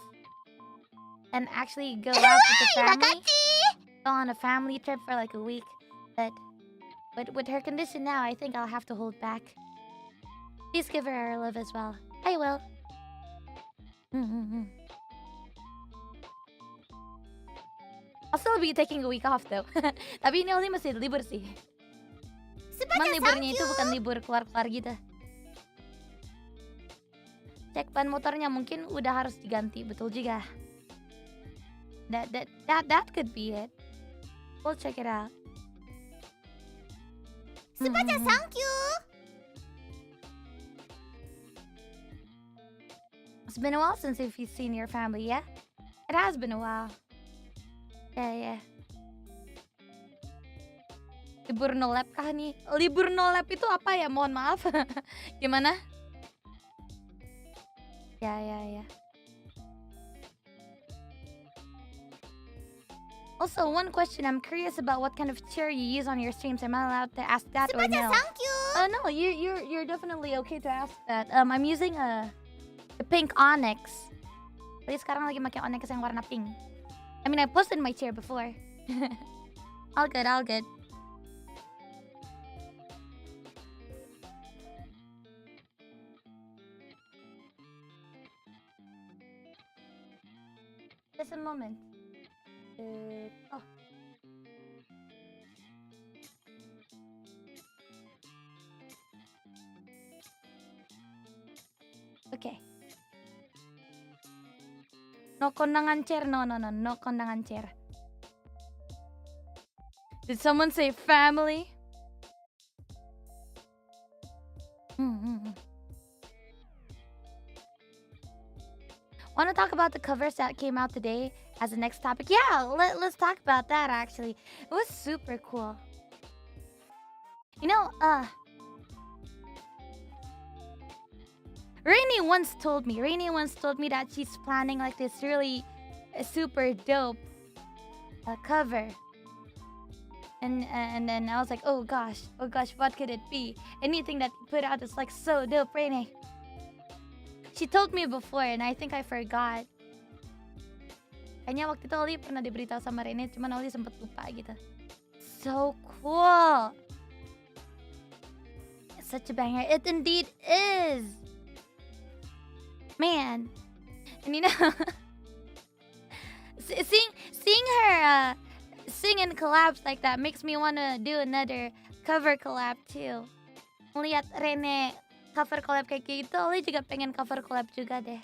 and actually go out with the family. Go on a family trip for like a week. But with her condition now, I think I'll have to hold back. Please give her our love as well. I will. I'll still be taking a week off though. Tapi ini Oli masih libur sih. Cuman liburnya itu bukan libur keluar-keluar gitu. Cek ban motornya mungkin udah harus diganti, betul juga. That could be it. We'll check it out. It's been a while since you've seen your family, yeah? It has been a while. Yeah. Libur no lab kah nih? Libur no lab itu apa ya? Mohon maaf. Gimana? Ya. Also, one question. I'm curious about what kind of chair you use on your streams. Am I allowed to ask that or no? Thank you. No, you're definitely okay to ask that. I'm using the pink onyx. Jadi sekarang lagi pakai onyx yang warna pink. I mean, I posted my chair before. All good. Just a moment. Oh. Okay. No kondangan chair. No kondangan chair. Did someone say family? Want to talk about the covers that came out today as the next topic? Yeah, let's talk about that actually. It was super cool. You know, Rainy once told me that she's planning like this really super dope cover. And then I was like, oh gosh, what could it be? Anything that you put out is like so dope, Rainy. She told me before and I think I forgot. Kayaknya waktu itu Ollie pernah diberitahu sama Rene, cuman Ollie sempet lupa gitu. So cool. It's such a banger. It indeed is. Man. And you know, seeing her sing and collabs like that makes me want to do another cover collab too. Melihat Rene cover collab kayak gitu, Ollie juga pengen cover collab juga deh.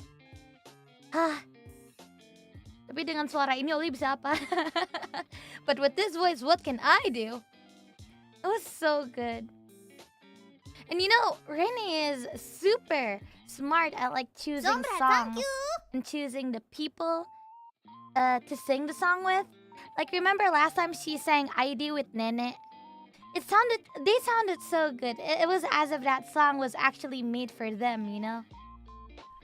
Tapi dengan suara ini Ollie bisa apa? But with this voice, what can I do? It was so good. And you know, Rene is super smart at like choosing songs and choosing the people to sing the song with. Like remember last time she sang ID with Nene? They sounded so good. It was as if that song was actually made for them, you know?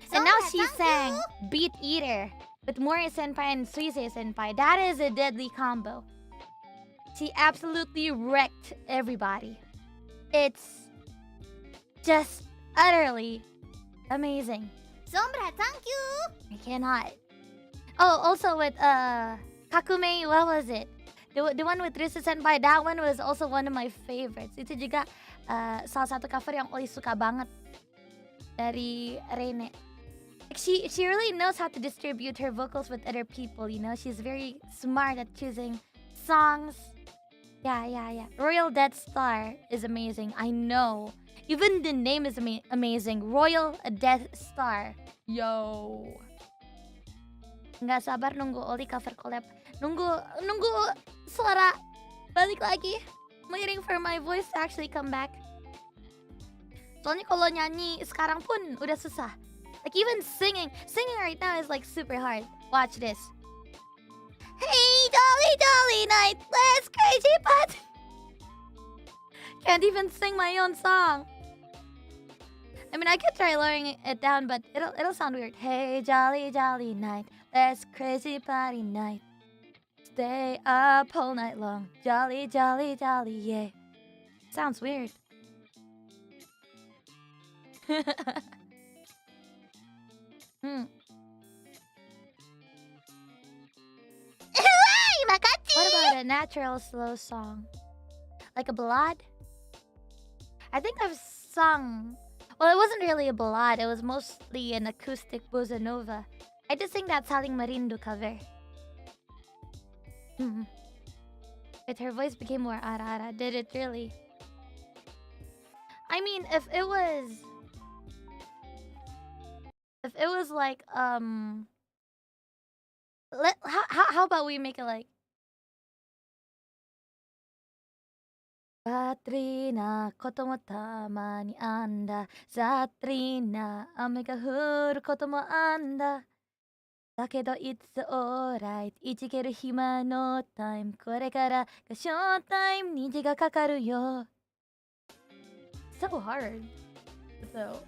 And now she sang Beat Eater with Mori Senpai and Suise Senpai. That is a deadly combo. She absolutely wrecked everybody. It's just utterly amazing. Sombra, thank you. I cannot. Oh, also with Kakume, what was it? The one with Risu Senpai, that one was also one of my favorites. Itu juga salah satu cover yang Ollie suka banget dari Rene. Like she really knows how to distribute her vocals with other people, you know? She's very smart at choosing songs. Yeah. Royal Death Star is amazing, I know. Even the name is amazing. Royal Death Star. Yo. Nggak sabar nunggu Ollie cover collab. Nunggu suara balik lagi. I'm waiting for my voice to actually come back. Soalnya kalau nyanyi sekarang pun udah susah. Like even singing right now is like super hard. Watch this. Hey, jolly night, let's crazy party. Can't even sing my own song. I mean, I could try lowering it down, but it'll sound weird. Hey, jolly night, let's crazy party night. Stay up all night long. Jolly, yeah. Sounds weird. What about a natural slow song? Like a ballad? I think I've sung... Well, it wasn't really a ballad. It was mostly an acoustic bossa nova. I just think that Saling Merindu cover. But her voice became more ara-ara. Did it really? I mean, if it was like how about we make it like Katrina, koto mo tama ni anda. Zatrina, ame ga furu koto mo anda. Dakedo it's alright. Ichikeru hima no time. Korekara ga showtime. Niji ga kakaru yo. So hard. So.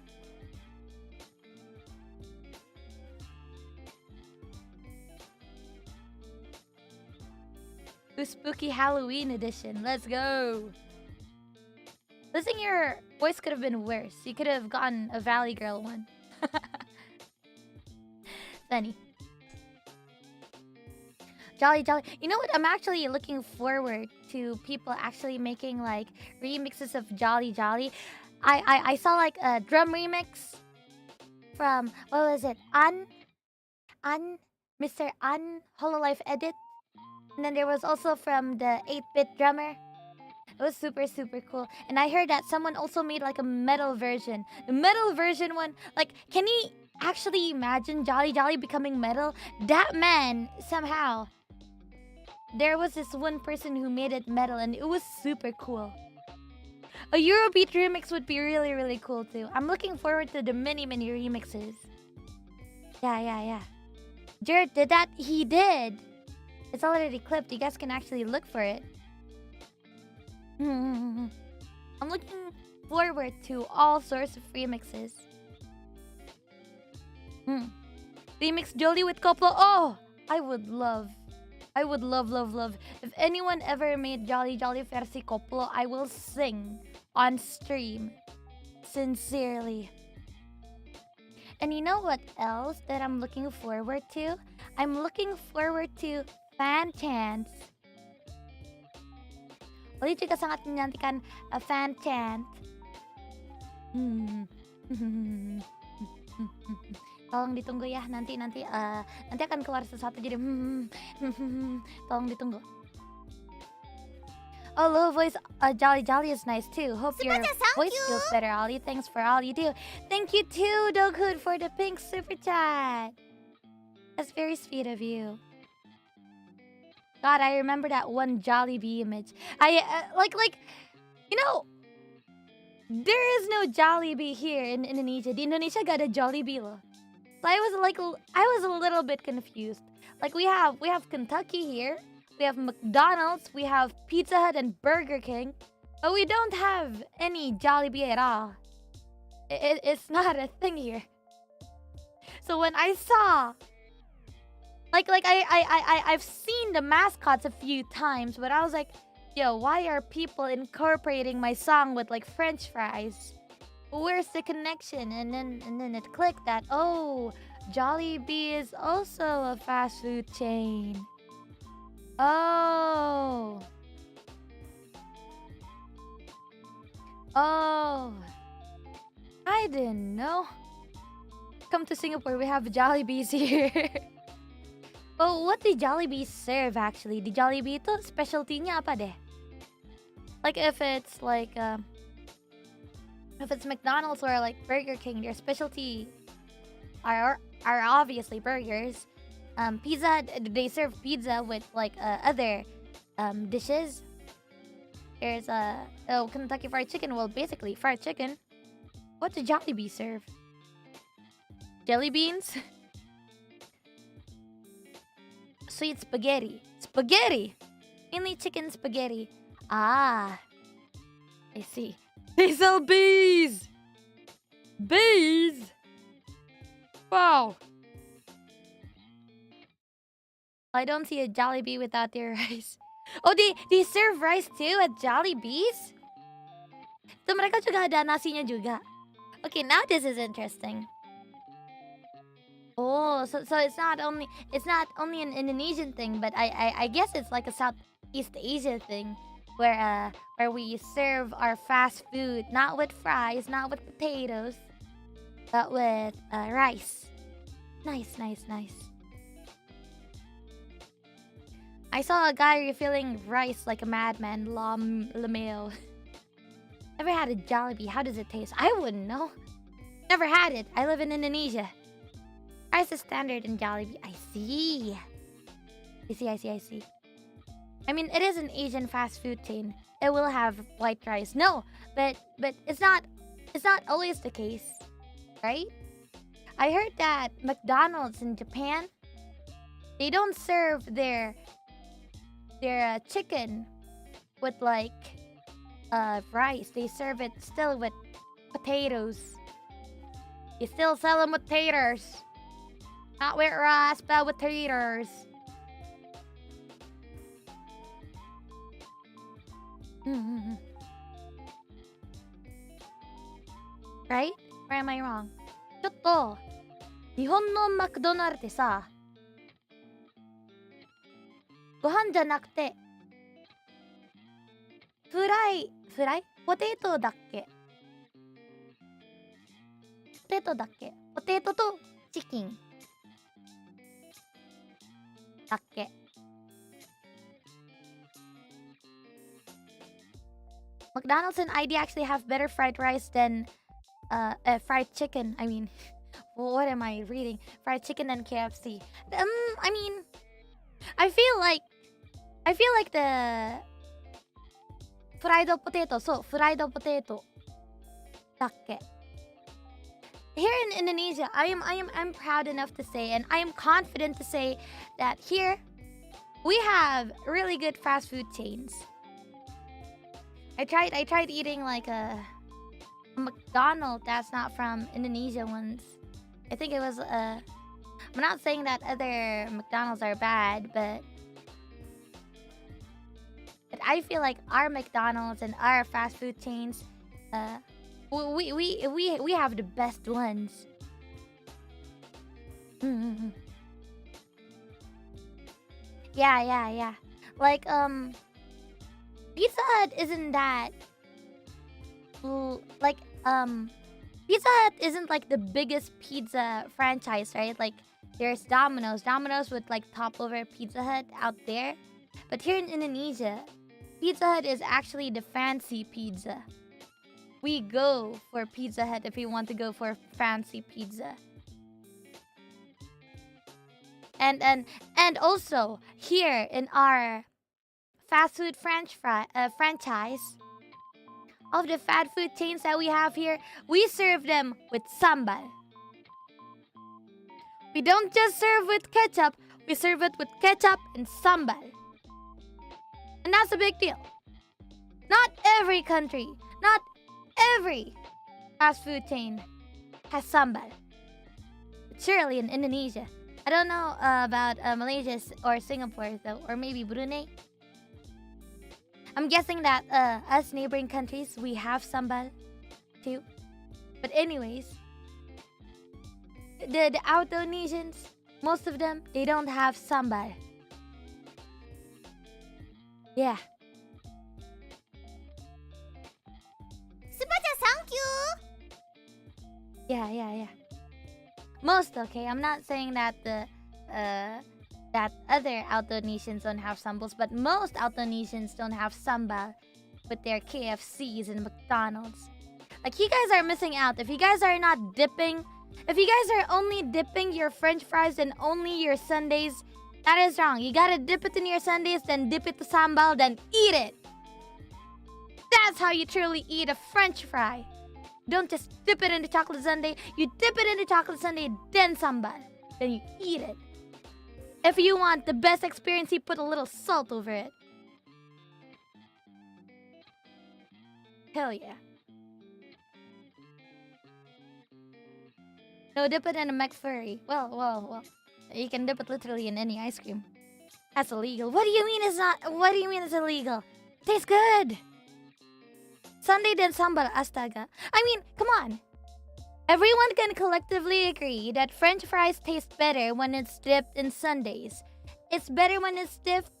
The spooky Halloween edition. Let's go. Listen, your voice could have been worse. You could have gotten a Valley Girl one. Funny. Jolly. You know what? I'm actually looking forward to people actually making like remixes of Jolly. I saw like a drum remix from, what was it? Mr. Hololive edit. And then there was also from the 8-bit drummer. It was super cool. And I heard that someone also made like a metal version. The metal version one, like, can you actually imagine Jolly becoming metal? That man, somehow, there was this one person who made it metal and it was super cool. A Eurobeat remix would be really cool too. I'm looking forward to the many remixes. Yeah. Jared did that? He did. It's already clipped. You guys can actually look for it. I'm looking forward to all sorts of remixes. Remix Jolie with Koplo. Oh, I would love. If anyone ever made Jolly versi Koplo, I will sing on stream. Sincerely. And you know what else that I'm looking forward to? I'm looking forward to fan chants. Ollie juga sangat menyantikan fan chant. Tolong ditunggu ya, nanti akan keluar sesuatu jadi tolong ditunggu. Oh, low voice Jolly is nice too. Hope your voice feels better, Ollie. Thanks for all you do. Thank you too, Doghood, for the pink super chat. That's very sweet of you. God, I remember that one Jollibee image. I like you know, there is no Jollibee here in Indonesia. The Indonesia got a Jollibee. So I was a little bit confused. Like we have Kentucky here, we have McDonald's, we have Pizza Hut and Burger King, but we don't have any Jollibee at all. It's not a thing here. So when I saw I've seen the mascots a few times, but I was like, yo, why are people incorporating my song with like French fries? Where's the connection? And then it clicked that, oh, Jollibee is also a fast food chain. Oh, I didn't know. Come to Singapore, we have Jollibees here. Oh, what do Jollibee serve actually? Di Jollibee itu specialty-nya apa deh? Like if it's McDonald's or like Burger King, their specialty are obviously burgers. Pizza, they serve pizza with like other dishes. There's Kentucky Fried Chicken. Well, basically fried chicken. What does Jollibee serve? Jelly beans? Sweet spaghetti. Mainly chicken spaghetti. Ah, I see. They sell bees. Wow. I don't see a Jollibee without their rice. Oh, they serve rice too at Jollibees? So mereka juga ada nasinya juga. Okay, now this is interesting. Oh, so it's not only an Indonesian thing, but I guess it's like a Southeast Asia thing, where we serve our fast food not with fries, not with potatoes, but with rice. Nice. I saw a guy refilling rice like a madman. Lameo. Never had a Jollibee. How does it taste? I wouldn't know. Never had it. I live in Indonesia. Rice is standard in Jollibee. I see. I see. I mean, it is an Asian fast food chain. it will have white rice. No, but it's not always the case, right? I heard that McDonald's in Japan, they don't serve their chicken with like rice. They serve it still with potatoes. You still sell them with taters, not with rice, but with taters. Right? Or am I wrong? ちょっと日本のマクドナルドってさ、ご飯じゃなくてフライポテトだっけ？ポテトだっけ？ポテトとチキンだっけ？McDonald's and ID actually have better fried rice than fried chicken. I mean, what am I reading? Fried chicken than KFC. I mean, I feel like the fried potato. So fried potato. Dakke. Here in Indonesia, I'm proud enough to say, and I am confident to say that here we have really good fast food chains. I tried eating like a McDonald's that's not from Indonesia once. I think it was I'm not saying that other McDonald's are bad, but I feel like our McDonald's and our fast food chains, we have the best ones. Yeah. Like Pizza Hut isn't that like Pizza Hut isn't like the biggest pizza franchise, right? Like there's Domino's. Domino's would like top over Pizza Hut out there. But here in Indonesia, Pizza Hut is actually the fancy pizza. We go for Pizza Hut if we want to go for fancy pizza. And also here in our fast food franchise, of the fast food chains that we have here, we serve them with sambal. We don't just serve with ketchup, we serve it with ketchup and sambal. And that's a big deal. Not every country, not every fast food chain has sambal. But surely in Indonesia. I don't know about Malaysia or Singapore though, or maybe Brunei. I'm guessing that us neighboring countries, we have sambal too. But anyways, the Indonesians, most of them, they don't have sambal. Yeah. Thank you. Yeah. Most, okay. I'm not saying that that other Indonesians don't have sambals, but most Indonesians don't have sambal with their KFCs and McDonald's. Like, you guys are missing out. If you guys are not dipping, if you guys are only dipping your French fries in only your sundaes, that is wrong. You gotta dip it in your sundaes, then dip it to sambal, then eat it. That's how you truly eat a French fry. Don't just dip it in the chocolate sundae. You dip it in the chocolate sundae, then sambal. Then you eat it. If you want the best experience, you put a little salt over it. Hell yeah. No, dip it in a McFlurry. Well. You can dip it literally in any ice cream. That's illegal. What do you mean it's not? What do you mean it's illegal? It tastes good. Sundae then sambal, astaga. I mean, come on. Everyone can collectively agree that French fries taste better when it's dipped in sundaes. It's better when it's dipped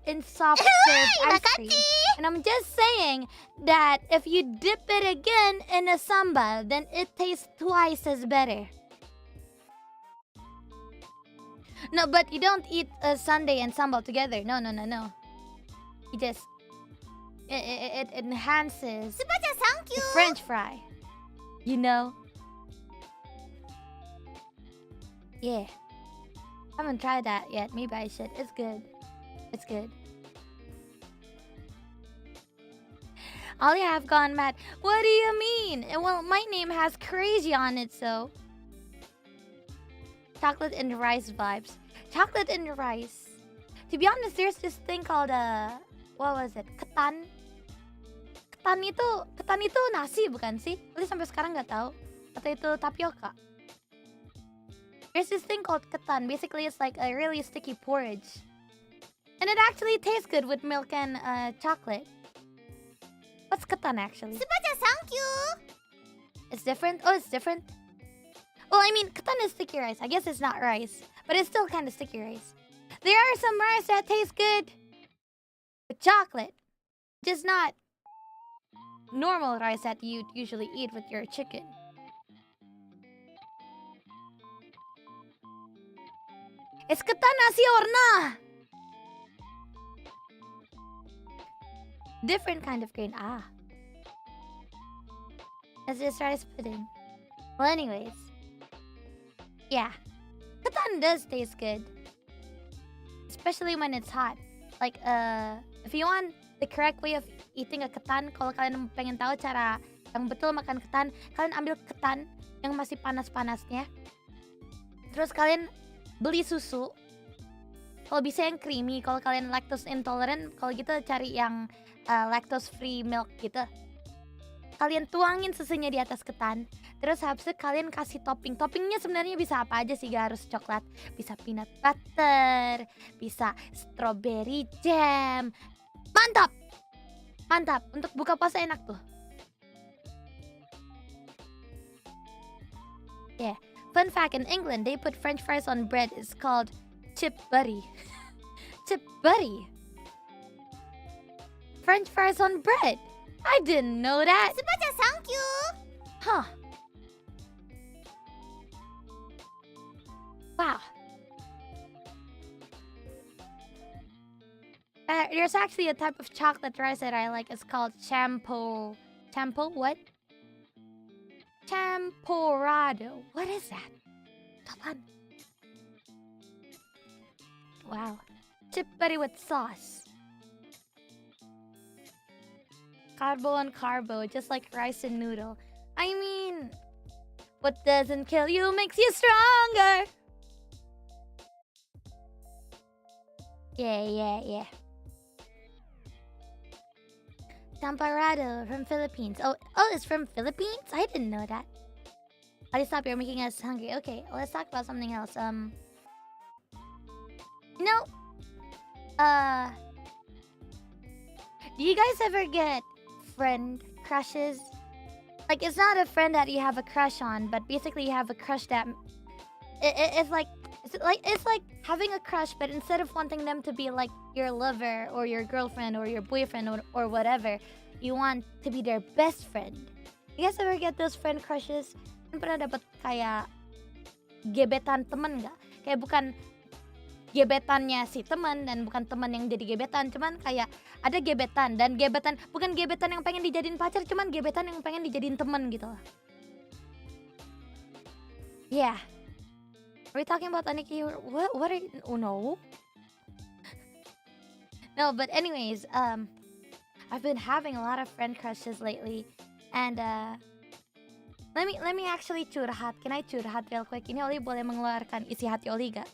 in soft serve ice cream. And I'm just saying that if you dip it again in a sambal, then it tastes twice as better. No, but you don't eat a sundae and sambal together. No. You just it enhances Thank the you. French fry. You know? Yeah. I haven't tried that yet. Maybe I should. It's good. Ollie, I have gone mad. What do you mean? Well, my name has crazy on it, so. Chocolate and rice vibes. Chocolate and rice. To be honest, there's this thing called what was it? Ketan. Ketan itu nasi bukan sih? Ollie sampai sekarang nggak tahu. Atau itu tapioka. There's this thing called ketan. Basically, it's like a really sticky porridge. And it actually tastes good with milk and chocolate. What's ketan actually? Thank you. It's different? Oh, it's different? Well, I mean, ketan is sticky rice. I guess it's not rice. But it's still kind of sticky rice. There are some rice that taste good with chocolate. Just not normal rice that you usually eat with your chicken. It's ketan nasi orna. Different kind of grain. Ah. It's just rice pudding. Well, anyways. Yeah. Ketan does taste good. Especially when it's hot. Like, if you want the correct way of eating a ketan, kalau kalian pengen tahu cara yang betul makan ketan, kalian ambil ketan yang masih panas-panasnya. Terus kalian beli susu. Kalau bisa yang creamy. Kalau kalian lactose intolerant, kalau gitu cari yang lactose free milk gitu. Kalian tuangin susunya di atas ketan. Terus habis itu kalian kasih topping. Toppingnya sebenarnya bisa apa aja sih, gak harus coklat. Bisa peanut butter, bisa strawberry jam. Mantap! Mantap, untuk buka puasa enak tuh. Yeah. Fun fact, in England, they put French fries on bread. It's called chip buddy. Chip buddy. French fries on bread. I didn't know that. Thank you. Huh. Wow. There's actually a type of chocolate rice that I like. It's called champo. Champo? What? Champorado. What is that? Tapan. Wow. Chip buddy with sauce. Carbo on carbo, just like rice and noodle. I mean, what doesn't kill you makes you stronger. Yeah. Champorado from Philippines. Oh, it's from Philippines? I didn't know that. I'll stop. You're making us hungry. Okay, let's talk about something else. Do you guys ever get friend crushes? Like, it's not a friend that you have a crush on, but basically you have a crush that it's like having a crush, but instead of wanting them to be like your lover or your girlfriend or your boyfriend or whatever, you want to be their best friend. You guys ever get those friend crushes? Pernah dapat kayak gebetan temen nggak? Kayak bukan gebetannya si teman dan bukan teman yang jadi gebetan, cuman kayak ada gebetan dan gebetan bukan gebetan yang pengen dijadiin pacar, cuman gebetan yang pengen dijadiin teman gitu lah. Yeah. Are we talking about Aniki? What are you? Oh no. No, but anyways, I've been having a lot of friend crushes lately, and let me actually curhat. Can I curhat real quick? Ini Oli boleh mengeluarkan isi hati Oli gak?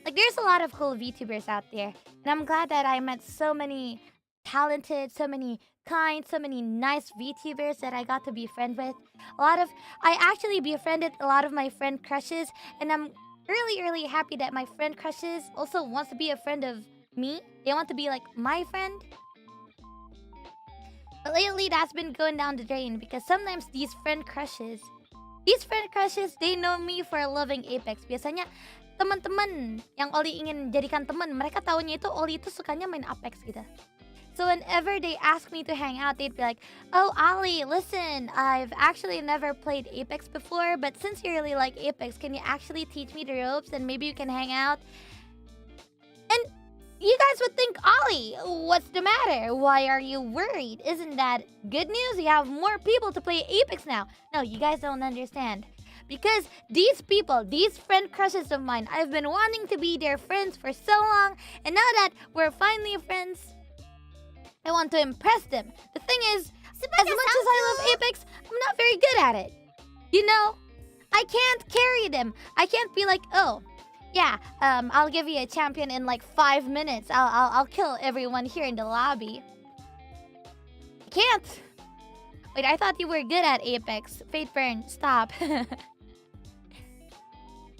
Like, there's a lot of cool VTubers out there, and I'm glad that I met so many talented, so many kind, so many nice VTubers that I got to be friends with. I actually befriended a lot of my friend crushes, and I'm really happy that my friend crushes also wants to be a friend of me. They want to be like my friend. But lately that's been going down the drain because sometimes these friend crushes, they know me for loving Apex. Biasanya teman-teman yang Oli ingin jadikan teman, mereka taunya itu Oli itu sukanya main Apex gitu. So whenever they ask me to hang out, they'd be like, "Oh, Ollie, listen, I've actually never played Apex before, but since you really like Apex, can you actually teach me the ropes and maybe you can hang out?" And you guys would think, Ollie, what's the matter? Why are you worried? Isn't that good news? You have more people to play Apex now. No, you guys don't understand. Because these people, these friend crushes of mine, I've been wanting to be their friends for so long, and now that we're finally friends, I want to impress them. The thing is, as much as I love Apex, I'm not very good at it. You know, I can't carry them. I can't be like, oh, yeah, I'll give you a champion in like 5 minutes. I'll kill everyone here in the lobby. I can't. Wait, I thought you were good at Apex. Fateburn, stop.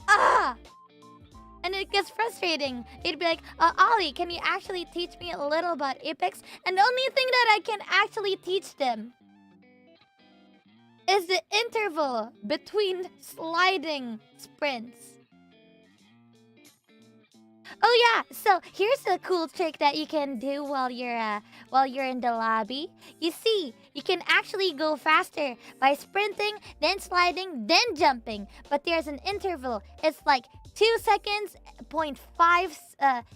Ah! And it gets frustrating. They'd be like, Ollie, can you actually teach me a little about Apex? And the only thing that I can actually teach them is the interval between sliding sprints. Oh yeah, so here's a cool trick that you can do while you're in the lobby. You see, you can actually go faster by sprinting, then sliding, then jumping. But there's an interval. It's like 2 seconds, 0.5,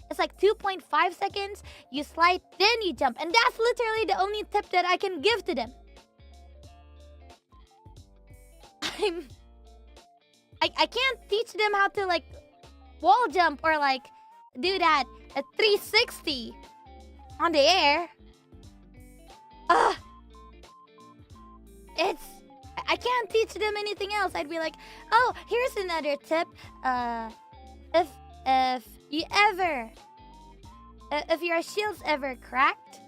it's like 2.5 seconds. You slide, then you jump. And that's literally the only tip that I can give to them. I can't teach them how to like wall jump or like do that at 360 on the air. I can't teach them anything else. I'd be like, oh, here's another tip. If you ever, if your shield's ever cracked,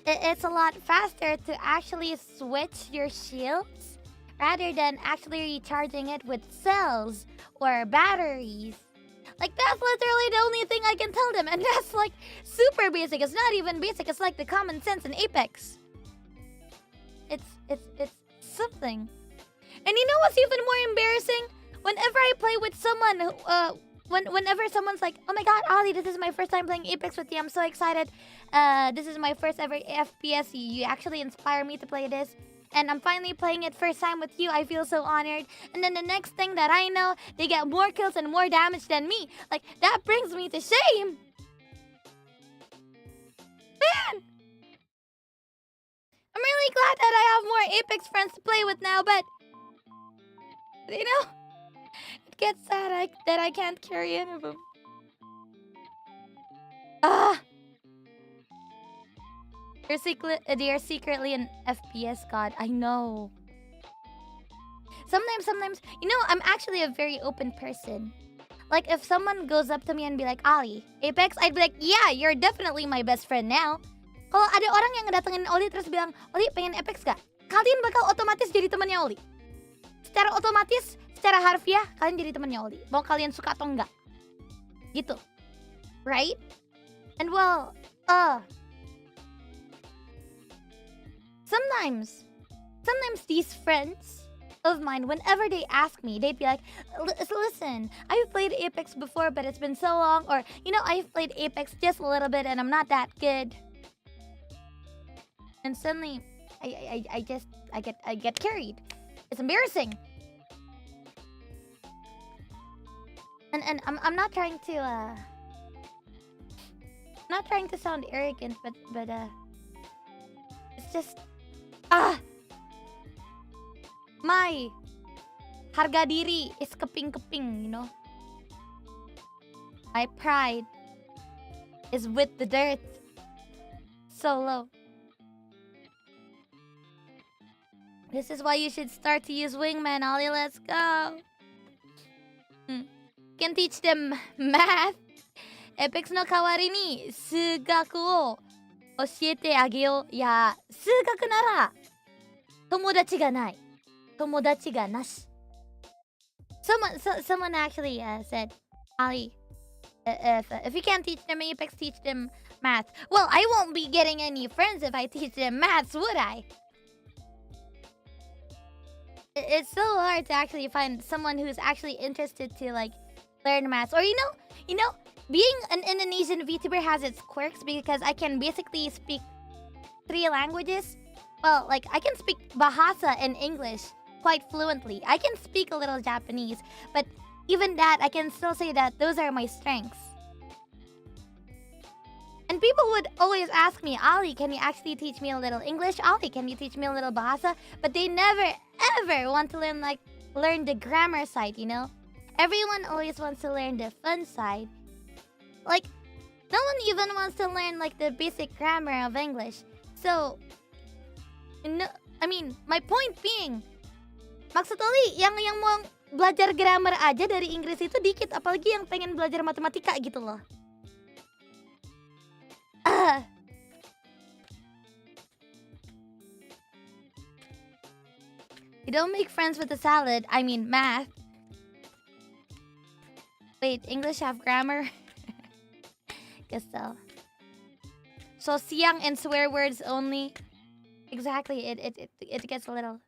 it's a lot faster to actually switch your shields rather than actually recharging it with cells or batteries. Like, that's literally the only thing I can tell them. And that's like super basic. It's not even basic. It's like the common sense in Apex. It's something. And you know what's even more embarrassing? Whenever I play with someone who, whenever someone's like, oh my god, Ollie, this is my first time playing Apex with you. I'm so excited. This is my first ever FPS. You actually inspire me to play this. And I'm finally playing it first time with you. I feel so honored. And then the next thing that I know, they get more kills and more damage than me. Like, that brings me to shame. Man! I'm really glad that I have more Apex friends to play with now, but you know, it gets sad that I can't carry any of them. They're secretly an FPS god. I know. Sometimes, you know, I'm actually a very open person. Like, if someone goes up to me and be like, Ollie, Apex, I'd be like, yeah, you're definitely my best friend now. Kalau ada orang yang ngedatengin Ollie terus bilang, Ollie, pengen Apex gak? Kalian bakal otomatis jadi temannya Ollie. Secara otomatis, secara harfiah, kalian jadi temannya Ollie. Mau kalian suka atau enggak. Gitu. Right? And well, Sometimes these friends of mine, whenever they ask me, they'd be like, listen, I've played Apex before, but it's been so long. Or, you know, I've played Apex just a little bit and I'm not that good. And suddenly, I get carried. It's embarrassing. And I'm not trying to sound arrogant, but it's just my harga diri is keping-keping, you know. My pride is with the dirt. So low. This is why you should start to use Wingman, Ollie. Let's go. Can teach them math. Apex no kawari ni sugaku o oshiete ageo. Ya, sugaku nara tomodachi ga nai. Tomodachi ga nashi. Someone actually said, Ollie, if you can't teach them Apex, teach them math. Well, I won't be getting any friends if I teach them maths, would I? It's so hard to actually find someone who's actually interested to like learn maths. Or you know, being an Indonesian VTuber has its quirks because I can basically speak 3 languages. Well, like I can speak bahasa and English quite fluently. I can speak a little Japanese, but even that, I can still say that those are my strengths. And people would always ask me, Ollie, can you actually teach me a little English? Ollie, can you teach me a little bahasa? But they never, ever want to learn the grammar side, you know? Everyone always wants to learn the fun side. Like, No one even wants to learn like the basic grammar of English. So, no, I mean, my point being, maksud Oli yang mau belajar grammar aja dari Inggris itu dikit, apalagi yang pengen belajar matematika gitu loh. You don't make friends with a salad. I mean math. Wait, English have grammar? Guess so. So siang and swear words only. Exactly. It gets a little.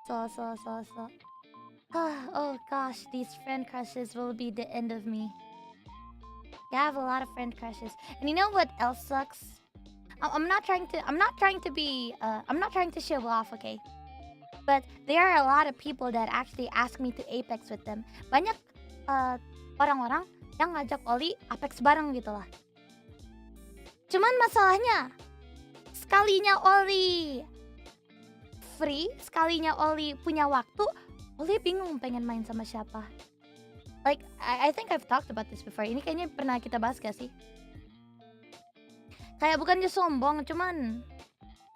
So. Oh gosh, these friend crushes will be the end of me. Yeah, I have a lot of friend crushes, and you know what else sucks? I'm not trying to show off, okay? But there are a lot of people that actually ask me to Apex with them. Banyak orang-orang yang ngajak Ollie Apex bareng gitu lah. Cuman masalahnya, sekalinya Ollie free, sekalinya Ollie punya waktu, Ollie bingung pengen main sama siapa. Like, I think I've talked about this before. Ini kayaknya pernah kita bahas gak sih? Kayak bukannya sombong, cuman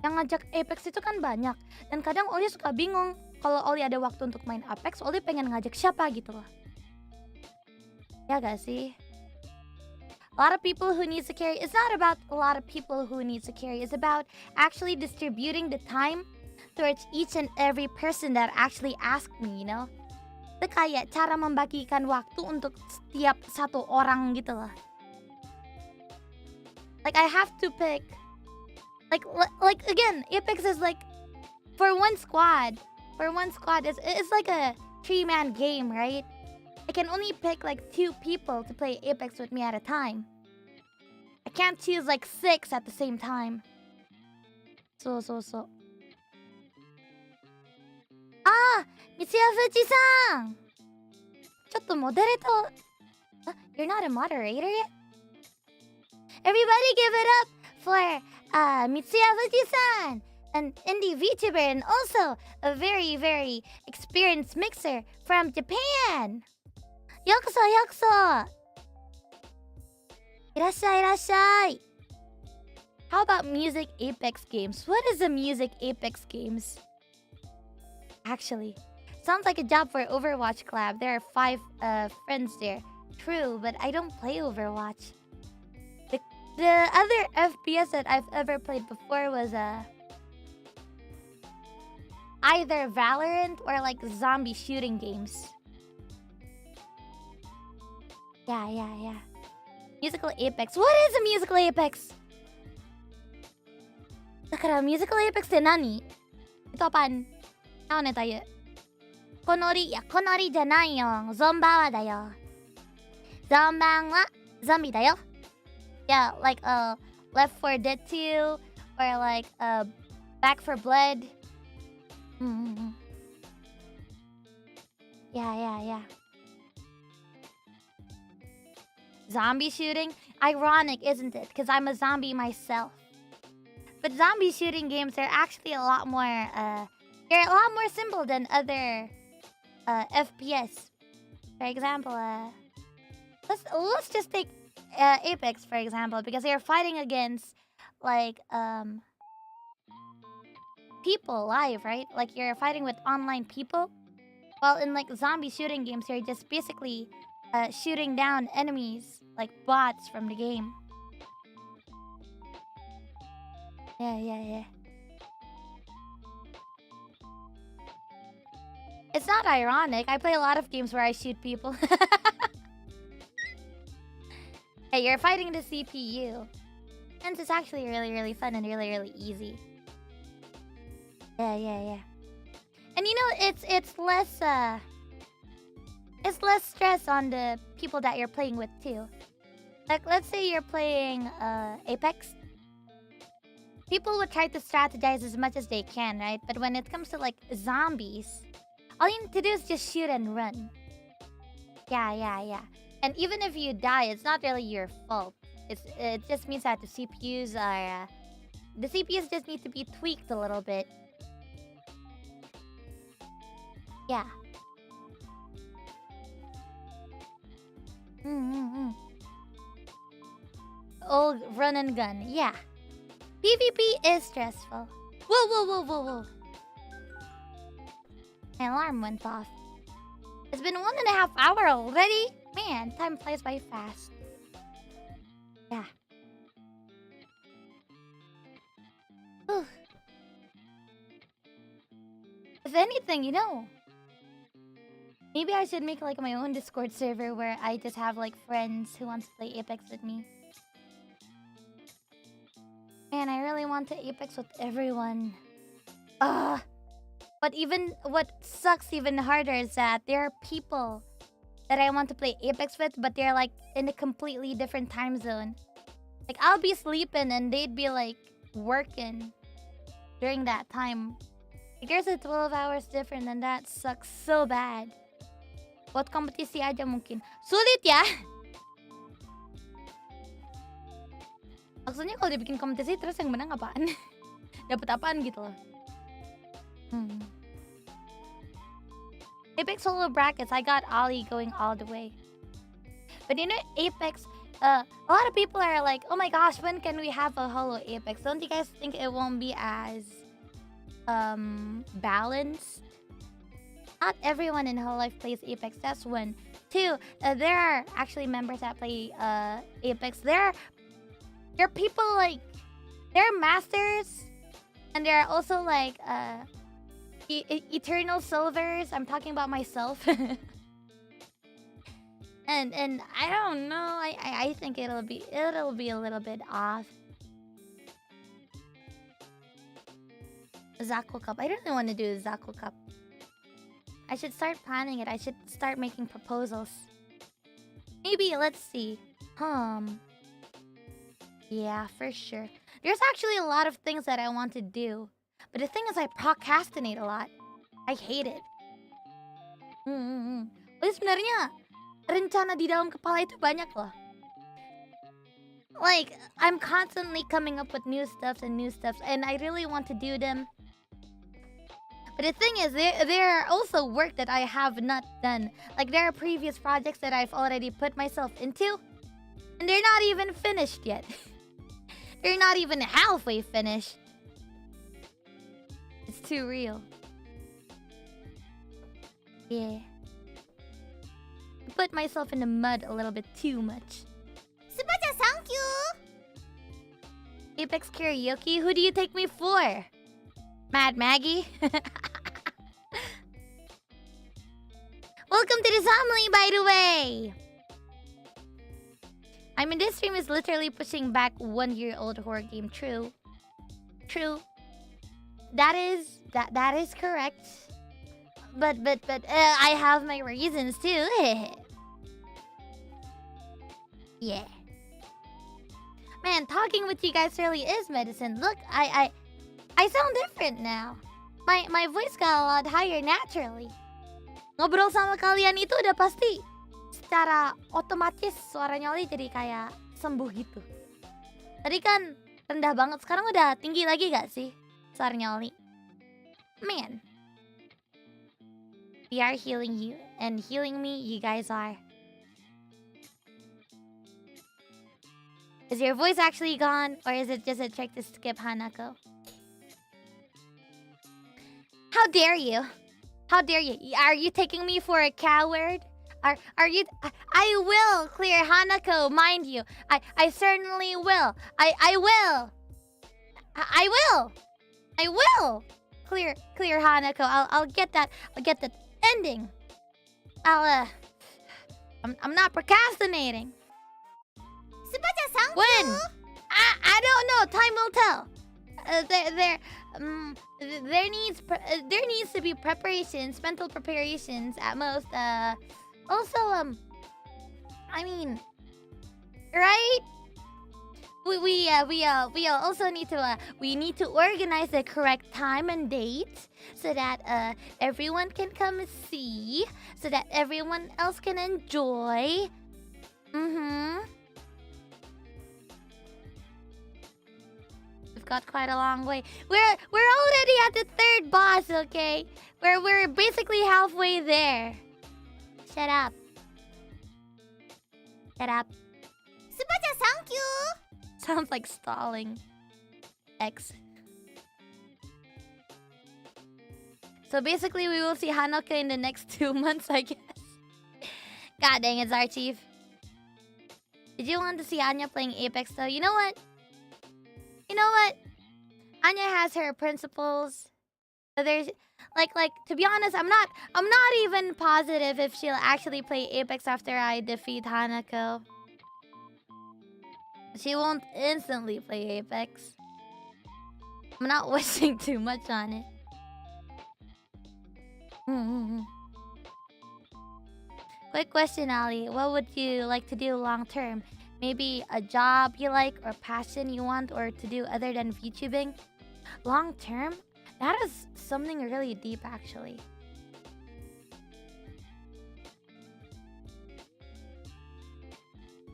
yang ngajak Apex itu kan banyak. Dan kadang Ollie suka bingung. Kalau Ollie ada waktu untuk main Apex, Ollie pengen ngajak siapa gitu loh. Ya gak sih? A lot of people who needs to carry. It's not about a lot of people who needs to carry. It's about actually distributing the time towards each and every person that actually asked me, you know? Itu kayak cara membagikan waktu untuk setiap satu orang gitu loh. Like I have to pick. Like again, Apex is like for one squad. It's like a 3-man game, right? I can only pick like 2 people to play Apex with me at a time. I can't choose like 6 at the same time. So. Mitsuya Fuji-san! Chotto moderator. You're not a moderator yet? Everybody give it up for Mitsuya Fuji-san, an indie VTuber and also a very, very experienced mixer from Japan. Yokoso. Irashai. How about music Apex games? What is a music Apex games? Actually, sounds like a job for Overwatch collab. There are 5 friends there. True, but I don't play Overwatch. The other FPS that I've ever played before was either Valorant or like zombie shooting games. Yeah. Musical Apex. What is a musical Apex? だから musical Apex って何? Ito apaan? Ano tayo? Konoriじゃないよ。ゾンバワだよ。ゾンバンはゾンビだよ。Yeah, like Left 4 Dead 2 or like Back 4 Blood. Yeah. Zombie shooting? Ironic, isn't it? Because I'm a zombie myself. But zombie shooting games are actually a lot more they're a lot more simple than other FPS. For example, let's just take Apex for example, because you're fighting against like people live, right? Like you're fighting with online people. While in like zombie shooting games, you're just basically shooting down enemies like bots from the game. Yeah. It's not ironic. I play a lot of games where I shoot people. Hey, you're fighting the CPU. And it's actually really, really fun and really, really easy. Yeah. And you know, it's less stress on the people that you're playing with too. Like let's say you're playing Apex. People would try to strategize as much as they can, right? But when it comes to like zombies, all you need to do is just shoot and run. Yeah. And even if you die, it's not really your fault. It just means that the CPUs just need to be tweaked a little bit. Yeah. Old run and gun, yeah. PvP is stressful. Whoa. My alarm went off. It's been 1.5 hours already. Man, time flies by fast. Yeah. Whew. If anything, maybe I should make like my own Discord server where I just have like friends who wants to play Apex with me. Man, I really want to Apex with everyone. But what sucks even harder is that there are people that I want to play Apex with, but they're like in a completely different time zone. Like I'll be sleeping and they'd be like working during that time. Like there's a 12 hours difference and that sucks so bad. Buat kompetisi aja mungkin. Sulit ya? Maksudnya kalau dibikin kompetisi terus yang menang apaan? Dapat apaan gitu loh. Apex solo brackets, I got Ollie going all the way. But Apex, a lot of people are like, oh my gosh, when can we have a holo Apex? Don't you guys think it won't be as balanced? Not everyone in Hololive plays Apex, that's one. Two, there are actually members that play Apex. There are people like, they're masters, and there are also like eternal silvers. I'm talking about myself. and I don't know. I think it'll be a little bit off. Zaku Cup. I really want to do a Zaku Cup. I should start planning it. I should start making proposals. Maybe, let's see. Yeah, for sure. There's actually a lot of things that I want to do. But the thing is, I procrastinate a lot. I hate it. Tapi sebenarnya rencana di dalam kepala itu banyak loh. Like, I'm constantly coming up with new stuff, and I really want to do them. But the thing is, there are also work that I have not done. Like, there are previous projects that I've already put myself into, and they're not even finished yet. They're not even halfway finished. It's too real. Yeah. I put myself in the mud a little bit too much. Subacha, thank you. Apex karaoke? Who do you take me for? Mad Maggie? Welcome to the family, by the way! I mean, this stream is literally pushing back 1-year-old horror game. True. That is correct. But I have my reasons too. Yeah. Man, talking with you guys really is medicine. Look, I sound different now. My voice got a lot higher naturally. Ngobrol sama kalian itu udah pasti secara otomatis suaranya Ollie jadi kayak sembuh gitu. Tadi kan rendah banget, sekarang udah tinggi lagi gak sih suaranya Ollie? Man. We are healing you, and healing me, you guys are. Is your voice actually gone, or is it just a trick to skip Hanako? How dare you? How dare you? Are you taking me for a coward? Are you? I will clear Hanako, mind you. I certainly will. I will. I will clear Hanako. I'll get that. I'll get that ending. I'm not procrastinating. When? I don't know. Time will tell. There needs to be preparations, mental preparations at most. Also, I mean, right? We also need to organize the correct time and date so that everyone can come see, so that everyone else can enjoy. We've got quite a long way. We're already at the 3rd boss, okay? We're basically halfway there. Shut up. Get up. Supacha, thank you. Sounds like stalling. X. So basically, we will see Hanukkah in the next 2 months, I guess. God dang it, Zarchief. Did you want to see Anya playing Apex though? You know what? You know what? Anya has her principles. So there's like to be honest, I'm not even positive if she'll actually play Apex after I defeat Hanako. She won't instantly play Apex. I'm not wishing too much on it. Quick question, Ollie. What would you like to do long term? Maybe a job you like or passion you want or to do other than VTubing? Long term? That is something really deep, actually.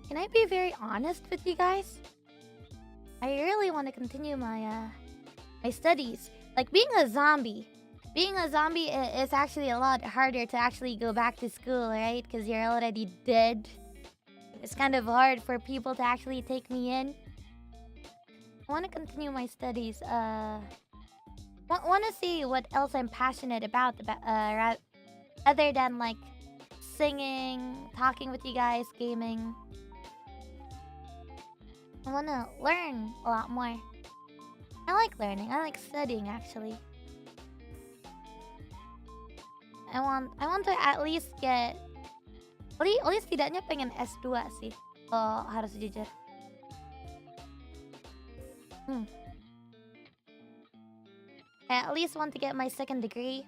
Can I be very honest with you guys? I really want to continue my my studies. Like being a zombie. Being a zombie is actually a lot harder to actually go back to school, right? Because you're already dead. It's kind of hard for people to actually take me in. I want to continue my studies. Want to see what else I'm passionate about other than like singing, talking with you guys, gaming. I want to learn a lot more. I like learning. I like studying, actually. I want to at least get... Ollie setidaknya pengen S2 sih. Oh, harus jujur. I at least want to get my second degree.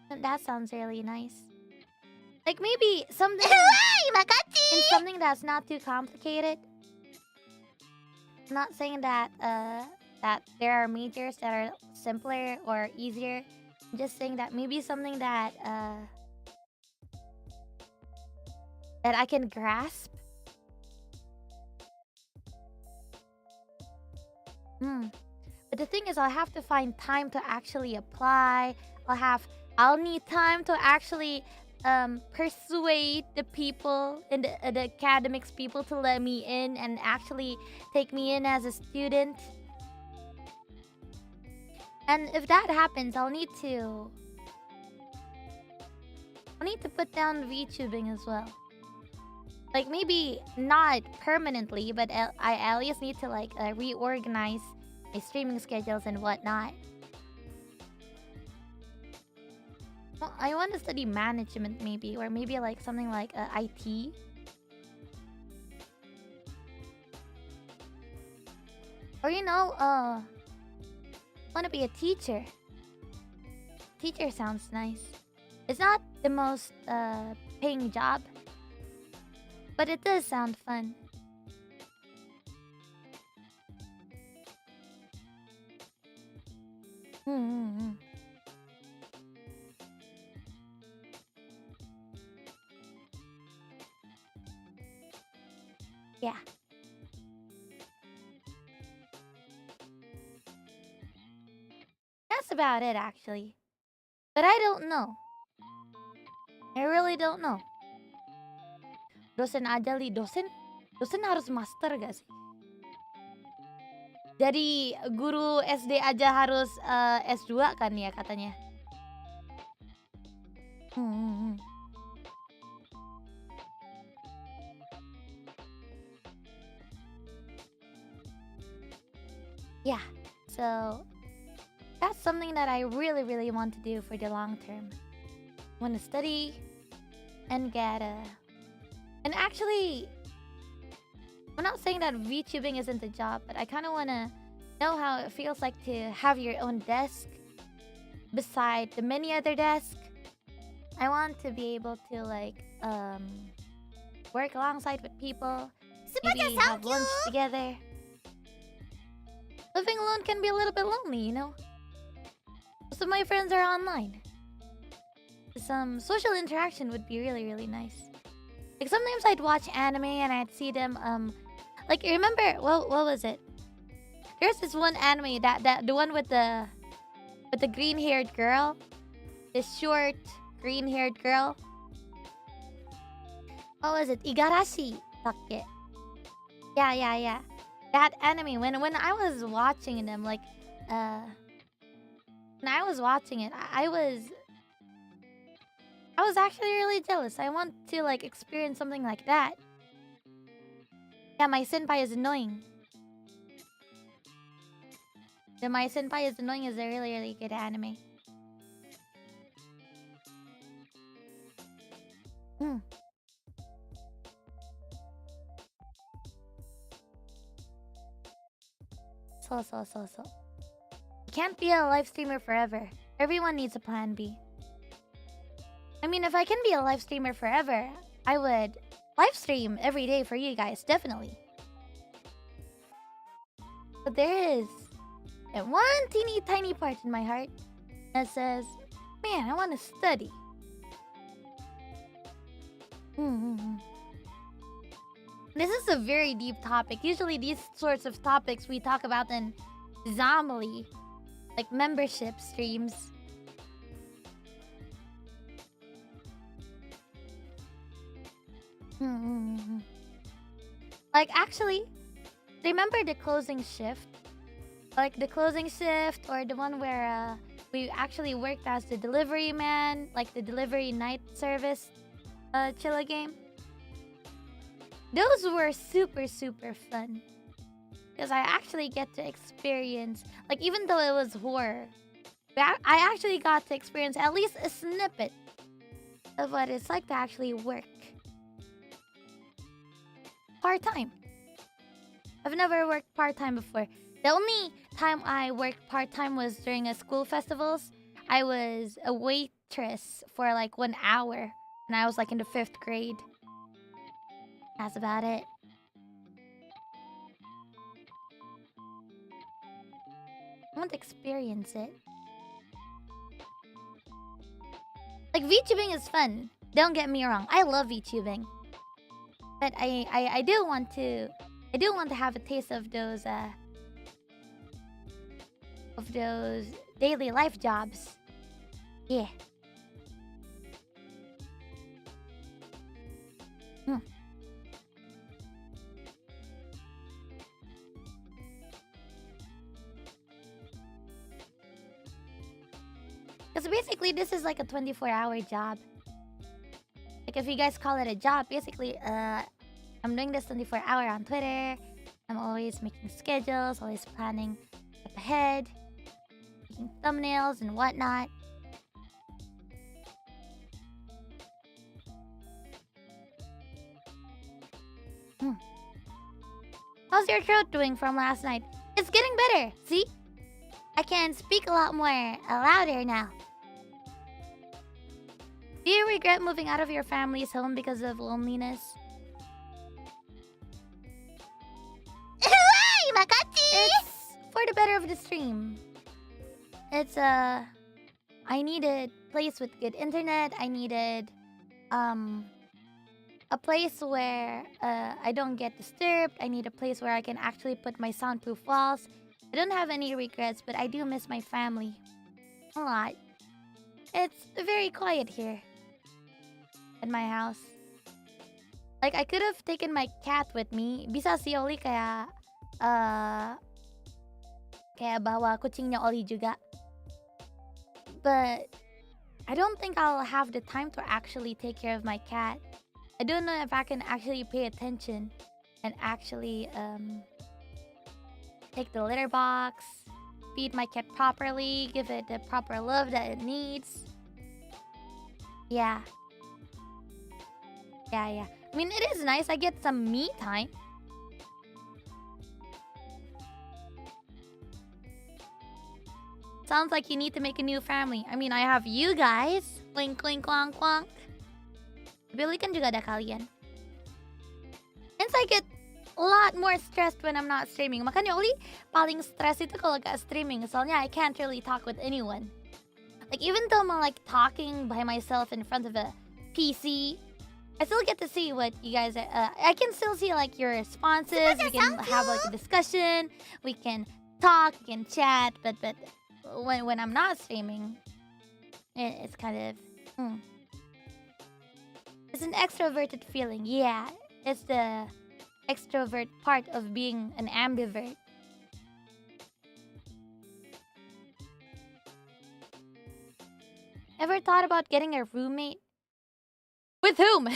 That sounds really nice. Like maybe something... in something that's not too complicated. I'm not saying that that there are majors that are simpler or easier. I'm just saying that maybe something that that I can grasp. But the thing is, I'll have to find time to actually apply. I'll need time to actually persuade the people in the academics people to let me in and actually take me in as a student. And if that happens, I'll need to put down VTubing as well. Like maybe not permanently, but I at least need to like reorganize my streaming schedules and whatnot. Well, I want to study management maybe, or maybe like something like IT. Or you know, want to be a teacher. Teacher sounds nice. It's not the most paying job, but it does sound fun. Yeah. That's about it, actually. But I don't know. I really don't know. Dosen aja li, dosen harus master gak sih? Jadi guru SD aja harus S2 kan ya katanya. Yeah, so that's something that I really, really want to do for the long term. I want to study and get a... And actually, I'm not saying that VTubing isn't a job, but I kind of want to know how it feels like to have your own desk beside the many other desks. I want to be able to like work alongside with people, maybe have lunch together. Living alone can be a little bit lonely, you know? Most of my friends are online. Some social interaction would be really, really nice. Like sometimes I'd watch anime and I'd see them like remember what was it? There's this one anime that the one with the green-haired girl. This short green-haired girl. What was it? Igarashi Take. Yeah. That anime. When I was watching them, like, when I was watching it, I was actually really jealous. I want to like experience something like that. Yeah, my senpai is annoying. The My Senpai is Annoying is a really good anime. So. You can't be a live streamer forever. Everyone needs a plan B. I mean, if I can be a live streamer forever, I would live stream every day for you guys, definitely. But there is one teeny tiny part in my heart that says, man, I want to study. This is a very deep topic. Usually these sorts of topics we talk about in Zamali, like membership streams. Like, actually, remember the closing shift? Like the closing shift, or the one where we actually worked as the delivery man, like the delivery night service chilla game. Those were super fun. Because I actually get to experience, like, even though it was horror, I actually got to experience at least a snippet of what it's like to actually work part-time. I've never worked part-time before. The only time I worked part-time was during a school festivals. I was a waitress for like 1 hour when I was like in the 5th grade. That's about it. I want to experience it. Like, VTubing is fun. Don't get me wrong. I love VTubing. But I do want to have a taste of those daily life jobs. Yeah. Because basically this is like a 24-hour job. Like, if you guys call it a job, basically I'm doing this 24-hour on Twitter. I'm always making schedules, always planning up ahead, making thumbnails and whatnot. How's your throat doing from last night? It's getting better, see? I can speak a lot more louder now. Do you regret moving out of your family's home because of loneliness? It's for the better of the stream. It's I needed a place with good internet. I needed a place where I don't get disturbed. I need a place where I can actually put my soundproof walls. I don't have any regrets, but I do miss my family a lot. It's very quiet here at my house. Like, I could have taken my cat with me. Bisa si Ollie kayak bawa kucingnya Ollie juga. But I don't think I'll have the time to actually take care of my cat. I don't know if I can actually pay attention and actually take the litter box, feed my cat properly, give it the proper love that it needs. Yeah. I mean, it is nice. I get some me time. Sounds like you need to make a new family. I mean, I have you guys. Wink, wink, wonk, wonk. Billy kan juga ada kalian. Hence, I get a lot more stressed when I'm not streaming. Makanya Oli paling stress itu kalau gak streaming. Soalnya I can't really talk with anyone. Like, even though I'm like talking by myself in front of a PC, I still get to see what you guys are. I can still see like your responses. We can have like a discussion. We can talk. We can chat. But when I'm not streaming, it's kind of. It's an extroverted feeling. Yeah, it's the extrovert part of being an ambivert. Ever thought about getting a roommate? With whom?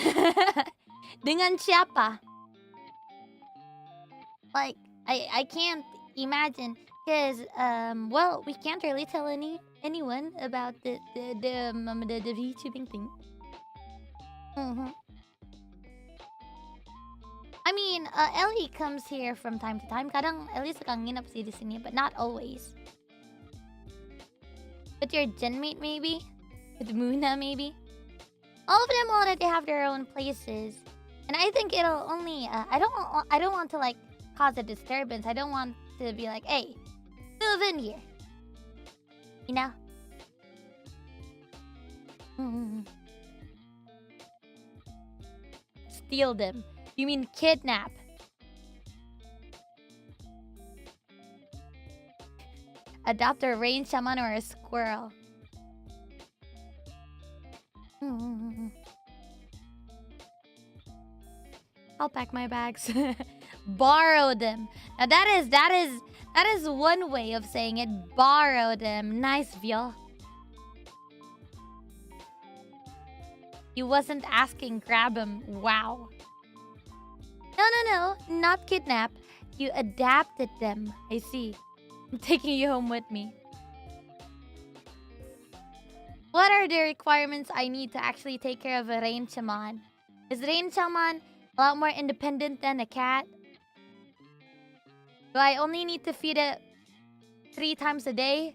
Dengan siapa? Like, I can't imagine. Because, well, we can't really tell anyone about the VTubing thing. I mean, Ellie comes here from time to time. Kadang Ellie suka nginep sih di sini, but not always. With your genmate, maybe? With Muna, maybe? All of them already have their own places. And I think it'll only... I don't want to, like, cause a disturbance. I don't want to be like, hey, move in here. You know? Steal them. You mean kidnap? Adopt a rain shaman or a squirrel. I'll pack my bags. Borrow them. Now that is one way of saying it. Borrow them. Nice, Vyo. You wasn't asking, grab them. Wow. No, not kidnap. You adapted them. I see. I'm taking you home with me. What are the requirements I need to actually take care of a rain shaman? Is rain shaman a lot more independent than a cat? Do I only need to feed it 3 times a day?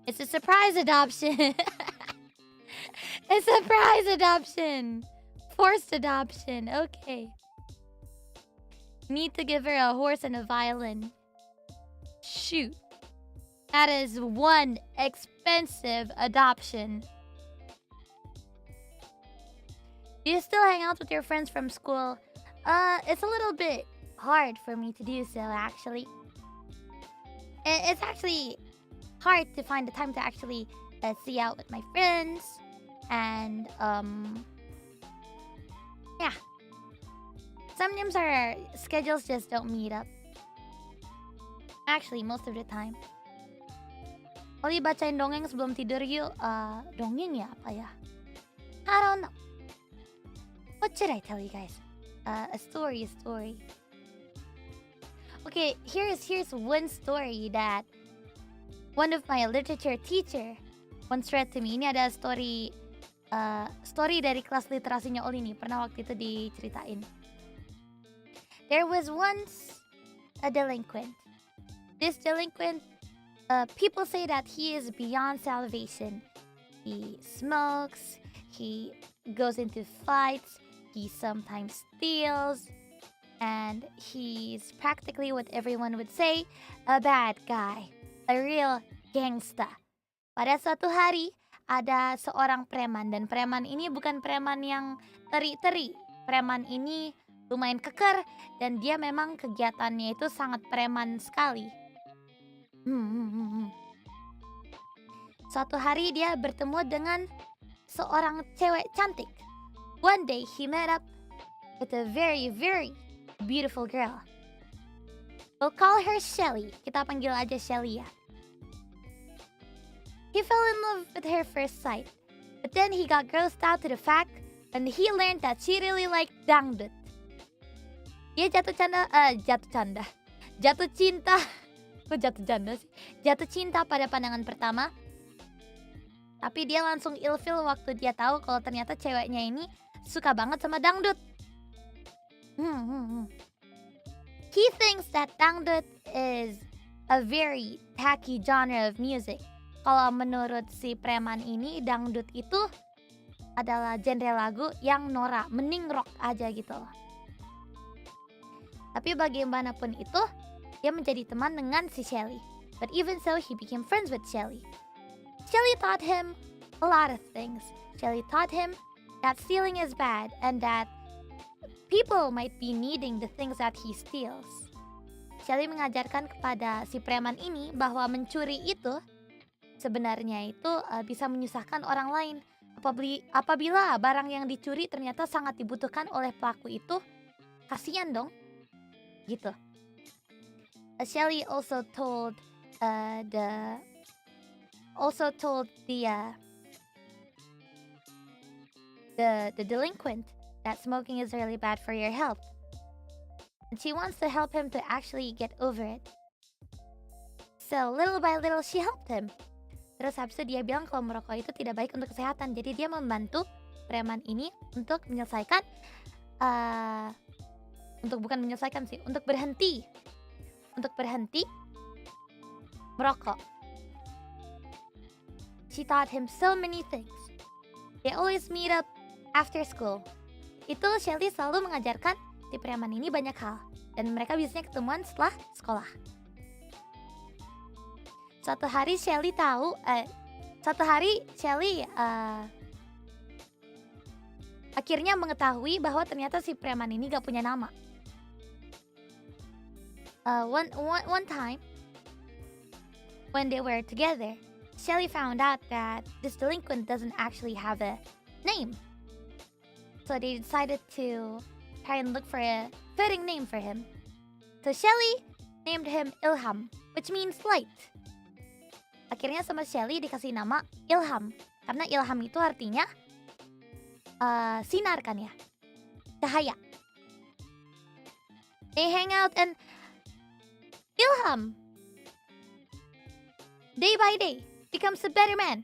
It's a surprise adoption. A surprise adoption. Forced adoption. Okay. Need to give her a horse and a violin. Shoot. That is one expensive adoption. Do you still hang out with your friends from school? It's a little bit hard for me to do so, actually. It's actually hard to find the time to actually see out with my friends. And, yeah. Sometimes our schedules just don't meet up. Actually, most of the time. Ollie, bacain dongeng sebelum tidur yuk. Dongeng ya apa ya? I don't know. What should I tell you guys? A story. Okay, here's one story that one of my literature teacher once read to me. Ini ada story dari kelas literasinya Ollie nih. Pernah waktu itu diceritain. There was once a delinquent. This delinquent, people say that he is beyond salvation. He smokes, he goes into fights, he sometimes steals, and he's practically what everyone would say, a bad guy, a real gangsta. Pada suatu hari, ada seorang preman, dan preman ini bukan preman yang teri-teri. Preman ini lumayan keker, dan dia memang kegiatannya itu sangat preman sekali. Suatu hari dia bertemu dengan seorang cewek cantik. One day he met up with a very, very beautiful girl. We'll call her Shelly. Kita panggil aja Shelly ya. He fell in love with her first sight. But then he got grossed out to the fact and he learned that she really liked dangdut. Dia jatuh cinta. Kok jatuh janda sih? Jatuh cinta pada pandangan pertama. Tapi dia langsung ilfil waktu dia tahu kalau ternyata ceweknya ini suka banget sama dangdut. He thinks that dangdut is a very tacky genre of music. Kalau menurut si preman ini, dangdut itu adalah genre lagu yang norak, mending rock aja gitu loh. Tapi bagaimanapun itu, dia menjadi teman dengan si Shelly. But even so, he became friends with Shelly. Shelly taught him a lot of things. Shelly taught him that stealing is bad and that people might be needing the things that he steals. Shelly mengajarkan kepada si preman ini bahwa mencuri itu sebenarnya itu bisa menyusahkan orang lain. Apabila barang yang dicuri ternyata sangat dibutuhkan oleh pelaku itu, kasihan dong, gitu. Shelly also told the delinquent that smoking is really bad for your health. And she wants to help him to actually get over it. So little by little she helped him. Terus habis itu dia bilang kalau merokok itu tidak baik untuk kesehatan. Jadi dia membantu preman ini untuk menyelesaikan untuk berhenti merokok. She taught him so many things. They always meet up after school. Itu Shelly selalu mengajarkan si preman ini banyak hal. Dan mereka biasanya ketemuan setelah sekolah. Suatu hari Shelly akhirnya mengetahui bahwa ternyata si preman ini gak punya nama. One time when they were together, Shelly found out that this delinquent doesn't actually have a name. So they decided to try and look for a fitting name for him. So Shelly named him Ilham, which means light. Akhirnya sama Shelly dikasih nama Ilham, karena Ilham itu artinya sinar kan ya, cahaya. They hang out and Ilham, day by day, becomes a better man.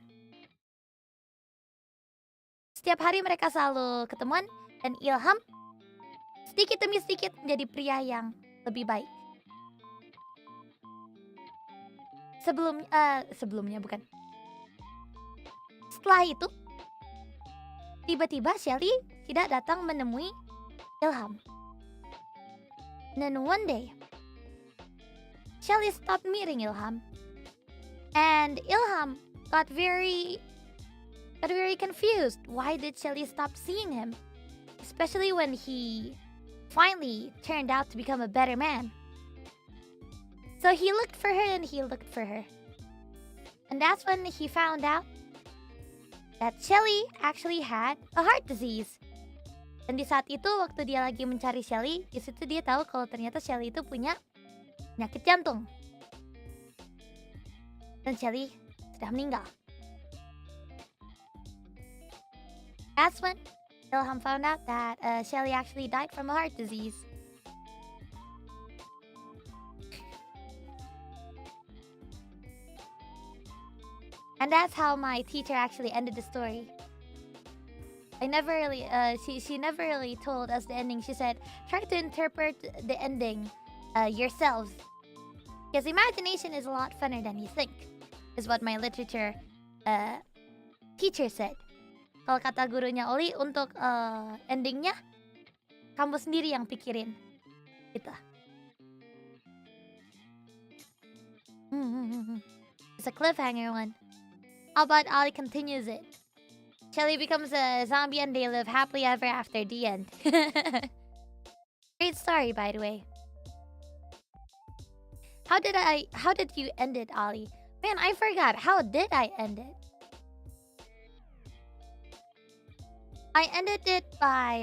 Setiap hari mereka selalu ketemuan dan Ilham sedikit demi sedikit menjadi pria yang lebih baik. Setelah itu, tiba-tiba Shelly tidak datang menemui Ilham. And then one day, Shelly stopped meeting Ilham. And Ilham got very confused. Why did Shelly stop seeing him? Especially when he finally turned out to become a better man. So he looked for her and he looked for her. And that's when he found out that Shelly actually had a heart disease. Dan di saat itu waktu dia lagi mencari Shelly, di situ dia tahu kalau ternyata Shelly itu punya penyakit jantung. Dan Shelly sudah meninggal. That's when Ilham found out that Shelly actually died from a heart disease. And that's how my teacher actually ended the story. She never really told us the ending. She said, try to interpret the ending yourselves. Because imagination is a lot funner than you think, is what my literature teacher said. Kalau kata gurunya Ollie, untuk endingnya, kamu sendiri yang pikirin. Gitu. It's a cliffhanger one. How about Ollie continues it? Shelly becomes a zombie and they live happily ever after the end. Great story, by the way. How did you end it, Ollie? Man, I forgot. How did I end it? I ended it by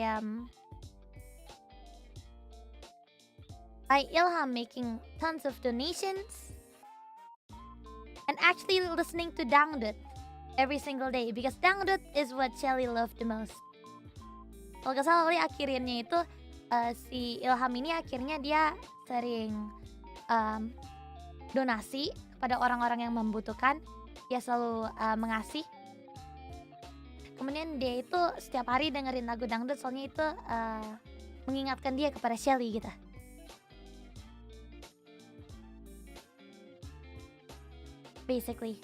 Ilham making tons of donations and actually listening to dangdut every single day because dangdut is what Shelly loved the most. Kalau gak salah, akhirnya itu si Ilham ini akhirnya dia sering donasi kepada orang-orang yang membutuhkan. Dia selalu mengasih. Kemudian dia itu setiap hari dengerin lagu dangdut, soalnya itu mengingatkan dia kepada Shelly gitu. Basically,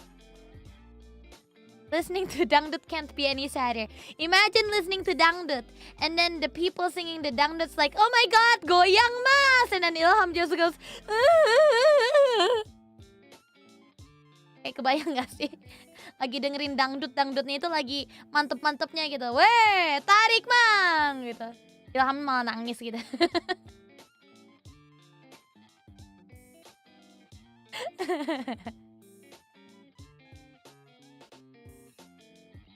listening to dangdut can't be any sadder. Imagine listening to dangdut and then the people singing the dangdut's like, oh my god, goyang mas, and then Ilham just goes kayak kebayang gak sih? Lagi dengerin dangdutnya itu lagi mantep-mantepnya gitu. Weh, tarik mang gitu. Ilham malah nangis gitu.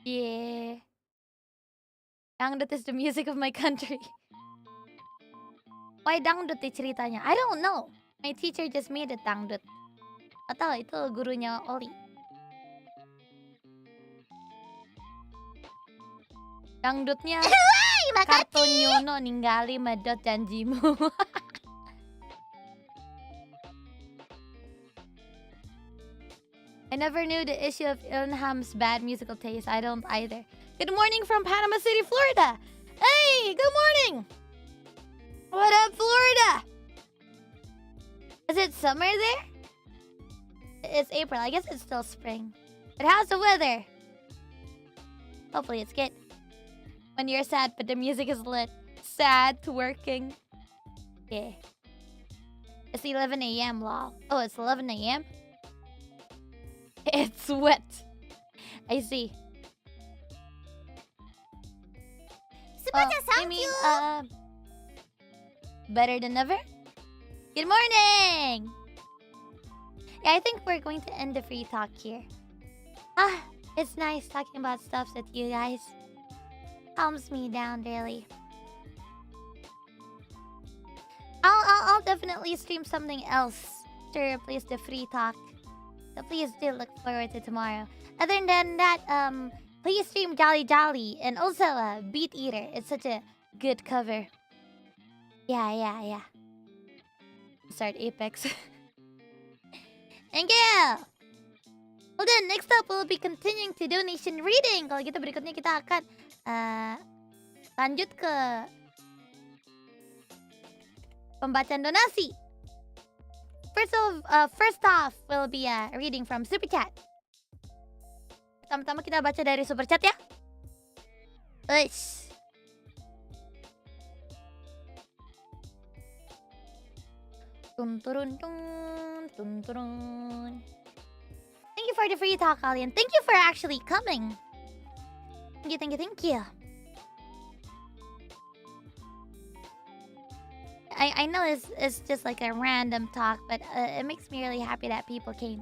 Yeah. Dangdut is the music of my country. Why dangdut ceritanya? I don't know. My teacher just made it dangdut. Atau itu gurunya Ollie. Dangdutnya kartun Nyono ninggali medot janjimu. I never knew the issue of Ilham's bad musical taste. I don't either. Good morning from Panama City, Florida. Hey, good morning. What up, Florida? Is it summer there? It's April. I guess it's still spring. But how's the weather? Hopefully it's good. When you're sad, but the music is lit. Sad twerking. Yeah. It's 11 a.m. lol. Oh, it's 11 a.m.? It's wet. I see. I mean, better than ever? Good morning! Yeah, I think we're going to end the free talk here. It's nice talking about stuff with you guys. Calms me down, really. I'll definitely stream something else to replace the free talk. So please do look forward to tomorrow. Other than that, please stream Jolly Jolly and also Beat Eater. It's such a good cover. Yeah. Start Apex. Thank you! Well then, next up we'll be continuing to donation reading. Kalau gitu berikutnya kita akan lanjut ke pembacaan donasi. First off will be a reading from Super Chat. Pertama-tama kita baca dari Super Chat ya. Uish. Tun. Thank you for the free talk, Ollie, and thank you for actually coming. Thank you. I know it's just like a random talk, but it makes me really happy that people came.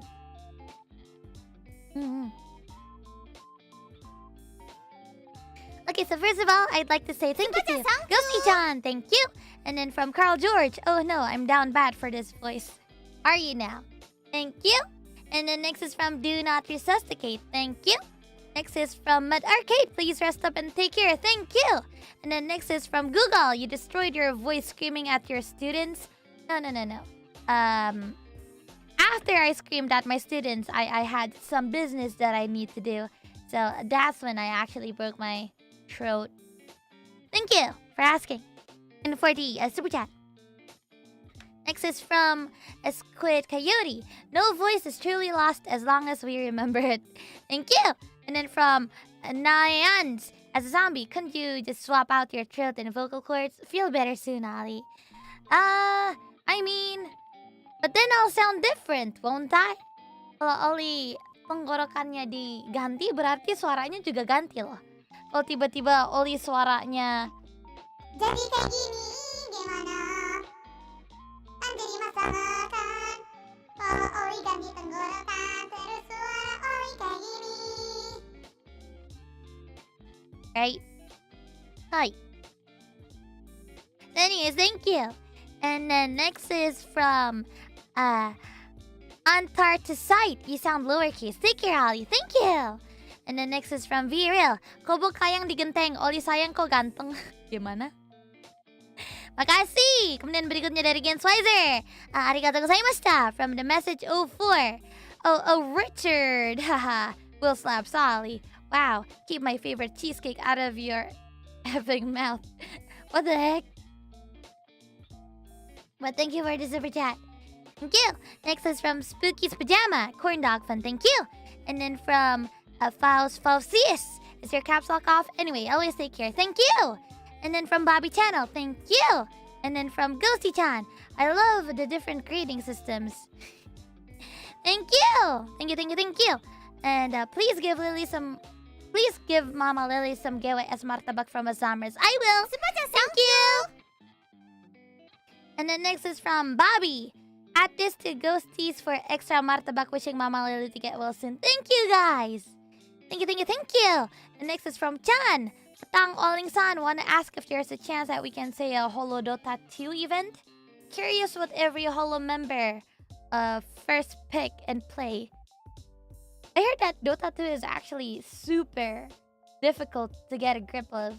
Okay, so first of all, I'd like to say thank you to Ghosty-chan, thank you. And then from Carl George, oh no, I'm down bad for this voice. Are you now? Thank you. And then next is from Do Not Resuscitate, thank you. Next is from Mud Arcade, please rest up and take care, thank you. And then next is from Google, you destroyed your voice screaming at your students. No. After I screamed at my students, I had some business that I need to do. So that's when I actually broke my throat. Thank you for asking. And for the Super Chat. Next is from Squid Coyote. No voice is truly lost as long as we remember it. Thank you. And then from Nyans. As a zombie, couldn't you just swap out your throat and vocal cords? Feel better soon, Ollie. I mean... But then I'll sound different, won't I? Kalau Ollie tenggorokannya diganti, berarti suaranya juga ganti loh. Kalau tiba-tiba Ollie suaranya... Jadi kayak gini, gimana? Kan jadi masalah kan? Kalau Ollie ganti tenggorokan, terus suara Ollie kayak gini. Right? Hi. Anyways, thank you. And then next is from Antarcticite. You sound lowercase. Take care, Ollie. Thank you. And then next is from V-Real. Kobo kayang digenteng. Ollie sayang kok ganteng. Gimana? Makasih. Kemudian berikutnya dari Genswizer. Arigatou gozaimashita. From the message 04. Oh, Richard. Haha. Will slap Ollie. Wow. Keep my favorite cheesecake out of your effing mouth. What the heck? But thank you for the super chat. Thank you. Next is from Spooky's Pajama. Corn dog fun. Thank you. And then from Fausius. Is your caps lock off? Anyway, always take care. Thank you. And then from Bobby Channel. Thank you. And then from Ghosty-chan. I love the different grading systems. Thank you. Thank you. And please give Mama Lily some GWS martabak from a Summers. I will. Thank you. And then next is from Bobby. Add this to Ghosties for extra martabak, wishing Mama Lily to get well soon. Thank you, guys. Thank you, thank you, thank you. The next is from Chan. Tang Oling-san, wanna ask if there's a chance that we can say a Holo Dota 2 event? Curious what every Holo member first pick and play. I heard that Dota 2 is actually super difficult to get a grip of.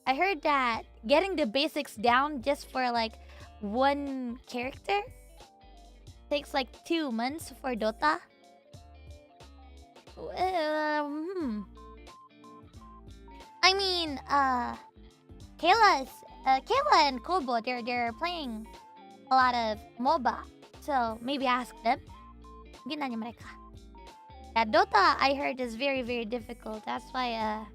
I heard that getting the basics down just for like one character takes like 2 months for Dota. I mean, Kaela and Kobo, they're playing a lot of MOBA, so maybe ask them. Ginanya mereka. Yeah, Dota I heard is very very difficult. That's why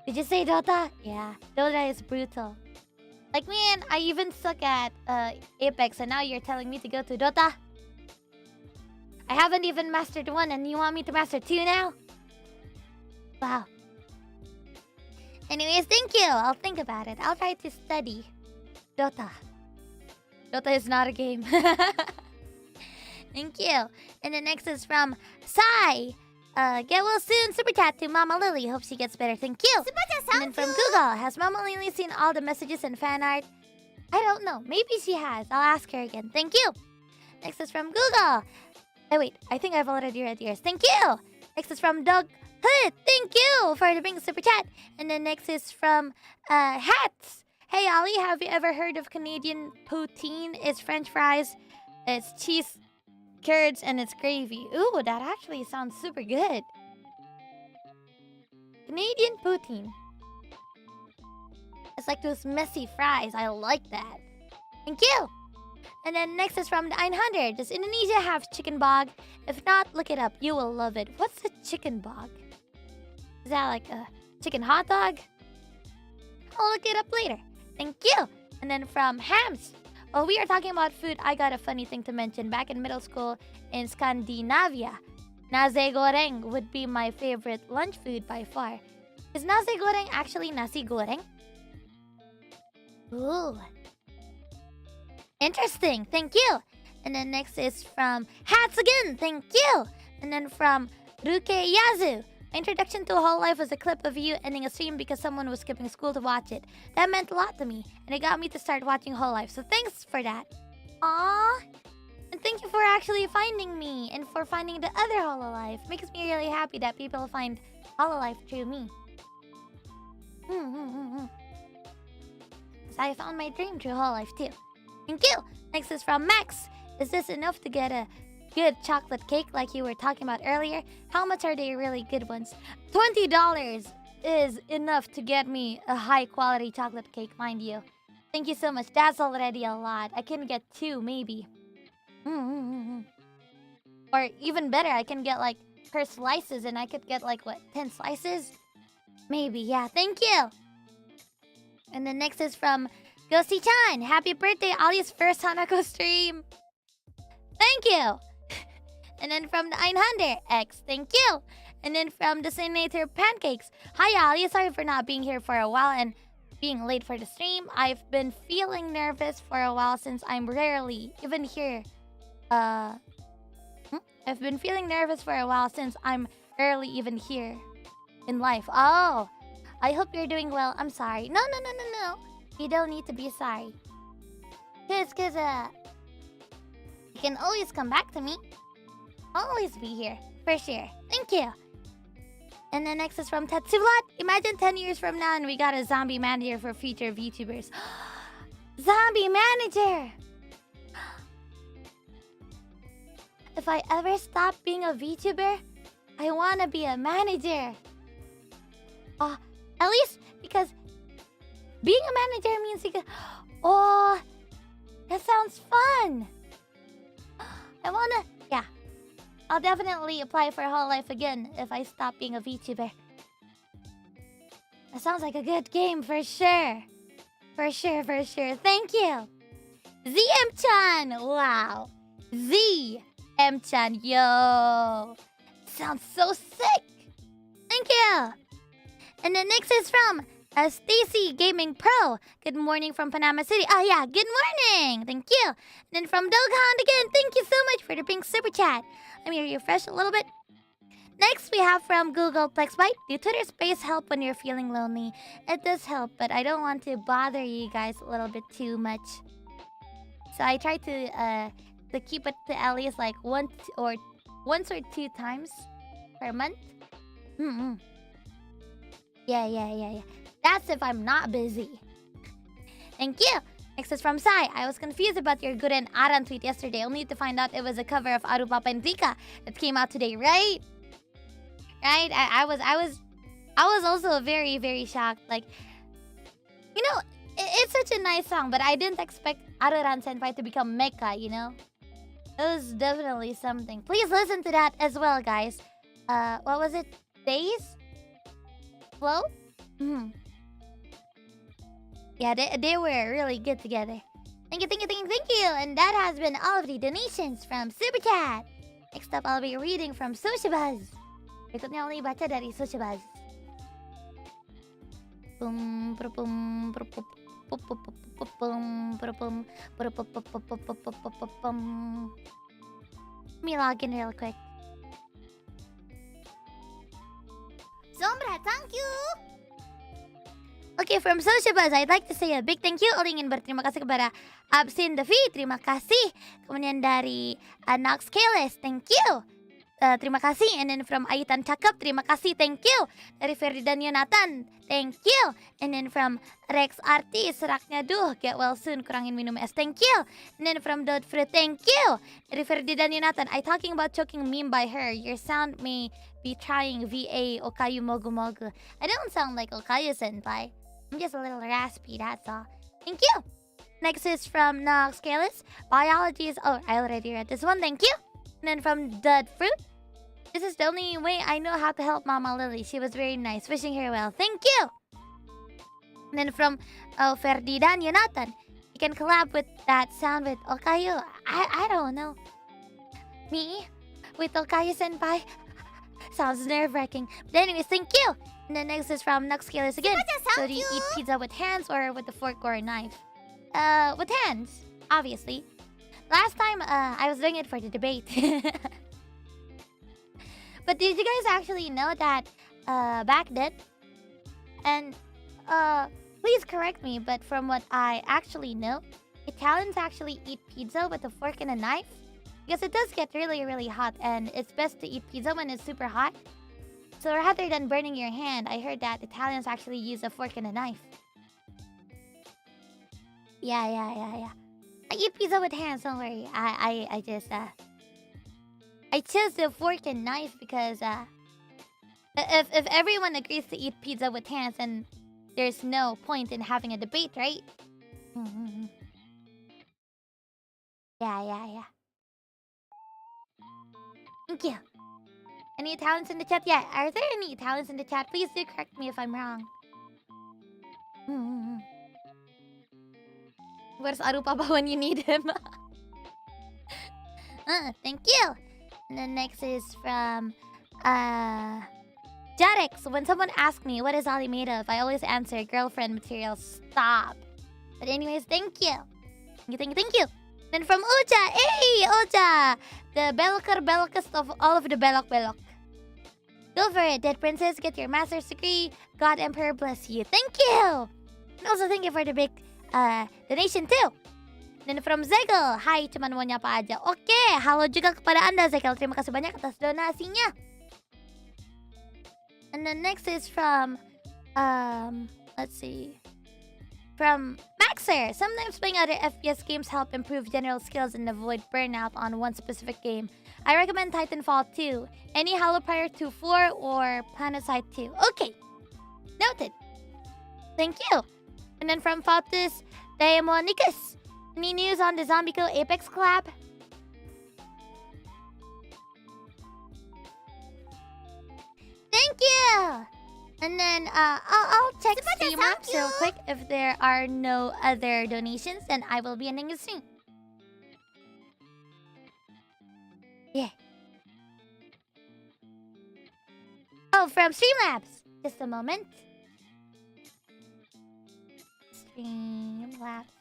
Did you say Dota? Yeah, Dota is brutal. Like man, I even suck at Apex, and now you're telling me to go to Dota? I haven't even mastered 1, and you want me to master 2 now? Wow. Anyways, thank you. I'll think about it. I'll try to study Dota. Dota is not a game. Thank you. And the next is from Sai. Get well soon. Super chat to Mama Lily. Hope she gets better. Thank you. And then from Google. Has Mama Lily seen all the messages and fan art? I don't know. Maybe she has. I'll ask her again. Thank you. Next is from Google. Oh wait, I think I've already read yours. Thank you. Next is from Doug Hood. Thank you for the big super chat. And then next is from Hats. Hey Ollie, have you ever heard of Canadian poutine? It's French fries, it's cheese curds, and it's gravy. Ooh, that actually sounds super good. Canadian poutine. It's like those messy fries. I like that. Thank you. And then next is from the 900. Does Indonesia have chicken bog? If not, look it up. You will love it. What's a chicken bog? Is that like a chicken hot dog? I'll look it up later. Thank you. And then from Hams. While we are talking about food, I got a funny thing to mention. Back in middle school in Scandinavia, nasi goreng would be my favorite lunch food by far. Is nasi goreng actually nasi goreng? Ooh. Interesting. Thank you. And then next is from Hats again. Thank you. And then from Ruke Yazu. My introduction to Hololive was a clip of you ending a stream because someone was skipping school to watch it. That meant a lot to me, and it got me to start watching Hololive. So thanks for that. Aww. And thank you for actually finding me and for finding the other Hololive. Makes me really happy that people find Hololive through me. So I found my dream through Hololive too. Thank you. Next is from Max. Is this enough to get a good chocolate cake like you were talking about earlier? How much are they really good ones? $20 is enough to get me a high quality chocolate cake, mind you. Thank you so much. That's already a lot. I can get 2 maybe. Or even better, I can get like per slices, and I could get like what, 10 slices? Maybe, yeah. Thank you. And the next is from Ghosty-chan. Happy birthday, Ollie's first Hanako stream. Thank you. And then from the 900 X, thank you. And then from the Senator Pancakes. Hi Ollie, sorry for not being here for a while and being late for the stream. I've been feeling nervous for a while since I'm rarely even here. I've been feeling nervous for a while since I'm rarely even here in life. Oh, I hope you're doing well. I'm sorry. No. You don't need to be sorry. Cause you can always come back to me. I'll always be here, for sure. Thank you. And then next is from Tetsulat. Imagine 10 years from now and we got a zombie manager for future VTubers. Zombie manager! If I ever stop being a VTuber, I wanna be a manager. At least because being a manager means you can... Oh, that sounds fun. I wanna... Yeah. I'll definitely apply for Hololive again if I stop being a VTuber. That sounds like a good game for sure. For sure. Thank you. ZM-chan. Wow. ZM-chan. Yo. Sounds so sick. Thank you. And the next is from Stacy Gaming Pro. Good morning from Panama City. Oh yeah, good morning. Thank you. And then from Doghound again, thank you so much for the pink super chat. Let me refresh a little bit. Next, we have from Google Plexbyte. Do Twitter Space help when you're feeling lonely? It does help, but I don't want to bother you guys a little bit too much. So I try to keep it to at least like once or 2 times per month. Yeah. That's if I'm not busy. Thank you. Next is from Sai. I was confused about your good and Aturan tweet yesterday, only to find out it was a cover of Aru Papa and Rika that came out today, right? Right? I was also very, very shocked. Like, you know, it's such a nice song, but I didn't expect Aturan Senpai to become Mecha, you know? It was definitely something. Please listen to that as well, guys. What was it? Days? Flow? Yeah, they were really good together. Thank you. And that has been all of the donations from Super Chat. Next up, I'll be reading from Sociabuzz. Berikutnya Ollie baca dari Sociabuzz. Let me log in real quick. Zombra, thank you. Okay, from Sociabuzz, I'd like to say a big thank you. Ollie ingin berterima kasih kepada Absin Devi, terima kasih. Kemudian dari Nox Kales, thank you. Terima kasih. And then from Aitan Cakep, terima kasih, thank you. Dari Ferdinand Yonatan, thank you. And then from Rex Arti, seraknya duh, get well soon, kurangin minum es, thank you. And then from Dodfruit, thank you. Dari Ferdinand Yonatan, I talking about choking meme by her. Your sound may be trying VA Okayu Mogu Mogu. I don't sound like Okayu senpai. I'm just a little raspy, that's all. Thank you. Next is from Nox Kalis. Biology is... Oh, I already read this one. Thank you. And then from Dud Fruit. This is the only way I know how to help Mama Lily. She was very nice. Wishing her well. Thank you. And then from Ferdinand Yonatan. You can collab with that sound with Okayu. I don't know. Me? With Okayu senpai? Sounds nerve-wracking. But anyways, thank you. And then next is from Nox Kalis again. So do you eat pizza with hands or with a fork or a knife? With hands, obviously. Last time, I was doing it for the debate. But did you guys actually know that, back then, and, please correct me, but from what I actually know, Italians actually eat pizza with a fork and a knife? Because it does get really, really hot, and it's best to eat pizza when it's super hot. So rather than burning your hand, I heard that Italians actually use a fork and a knife. Yeah. I eat pizza with hands, don't worry. I just I chose the fork and knife because if everyone agrees to eat pizza with hands, then there's no point in having a debate, right? Yeah. Thank you. Any Italians in the chat? Yeah, are there any Italians in the chat? Please do correct me if I'm wrong. Where's Aru Papa when you need him? Thank you. And then next is from Jarex. When someone asks me what is Ollie made of, I always answer girlfriend material. Stop. But anyways, thank you. Thank you. Then from Uja. Hey, Uja! The belokest of all of the belok. Go for it, Dead Princess. Get your master's degree. God Emperor bless you. Thank you! And also thank you for the big donation too. Then from Zegel. Hai, cuman mau nyapa aja. Oke, halo juga kepada Anda, Zegel. Terima kasih banyak atas donasinya. And then next is from... let's see... From Maxer. Sometimes playing other FPS games help improve general skills and avoid burnout on one specific game. I recommend Titanfall 2. Any Halo prior to 4 or Planetside 2. Okay. Noted. Thank you. And then from Fautus Daemonicus. Any news on the Zombico Apex collab? Thank you! And then I'll check Streamlabs real quick. If there are no other donations, then I will be ending the stream. Yeah. Oh, from Streamlabs. Just a moment. Streamlabs.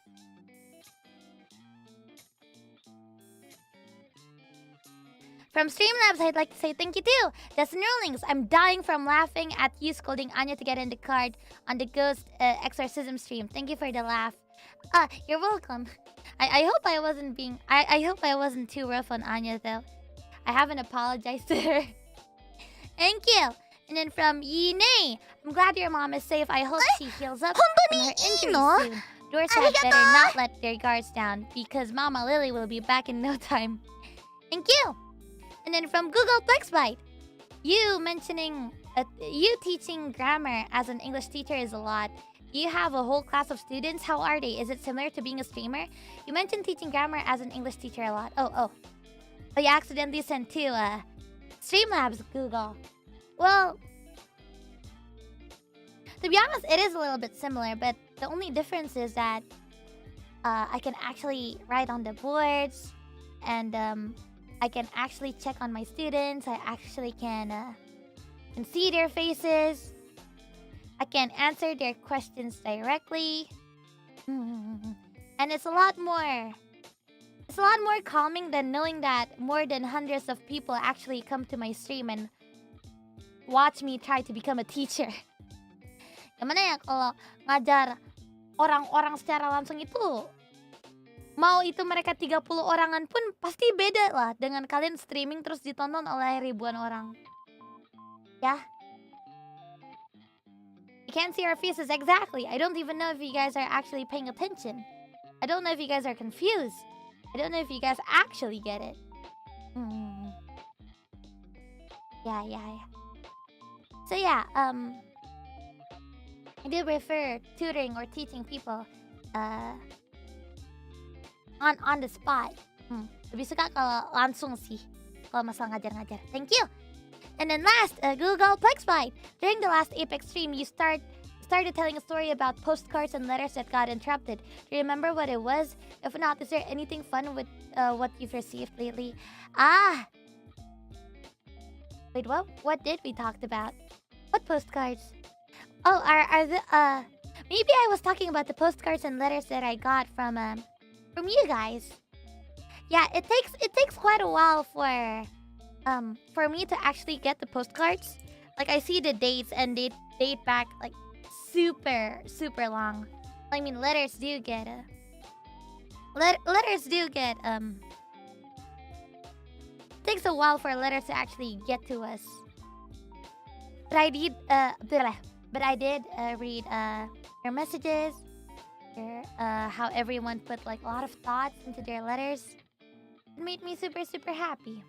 From Streamlabs, I'd like to say thank you too. Justin Rollings, I'm dying from laughing at you scolding Anya to get in the card on the Ghost Exorcism stream. Thank you for the laugh. You're welcome. I hope I wasn't being... I hope I wasn't too rough on Anya though. I haven't apologized to her. Thank you. And then from Yine, I'm glad your mom is safe. I hope she heals up from her injuries soon. Doorstep better not let their guards down because Mama Lily will be back in no time. Thank you. And then from Google Plexbyte, you mentioning you teaching grammar as an English teacher is a lot. You have a whole class of students. How are they? Is it similar to being a streamer? You mentioned teaching grammar as an English teacher a lot. Oh, you accidentally sent to Streamlabs Google. Well, to be honest, it is a little bit similar, but the only difference is that I can actually write on the boards, and I can actually check on my students. I actually can see their faces. I can answer their questions directly. And it's a lot more calming than knowing that more than hundreds of people actually come to my stream and watch me try to become a teacher. Yang mana ya kalau ngajar orang-orang secara langsung itu, mau itu mereka 30 orangan pun pasti beda lah dengan kalian streaming terus ditonton oleh ribuan orang. Ya. You can't see our faces exactly. I don't even know if you guys are actually paying attention. I don't know if you guys are confused. I don't know if you guys actually get it. Yeah. So yeah, I do prefer tutoring or teaching people on the spot. Lebih suka kalau langsung sih, kalau masalah ngajar-ngajar. Thank you. And then last, Google Plexbyte. During the last Apex stream, you started telling a story about postcards and letters that got interrupted. Do you remember what it was? If not, is there anything fun with what you've received lately? Wait, what did we talk about? What postcards? Oh, are the maybe I was talking about the postcards and letters that I got from you guys. Yeah, it takes quite a while for me to actually get the postcards. Like I see the dates and they date back like super long. I mean, letters do get takes a while for letters to actually get to us. But I did read your messages, how everyone put like a lot of thoughts into their letters. It made me super happy.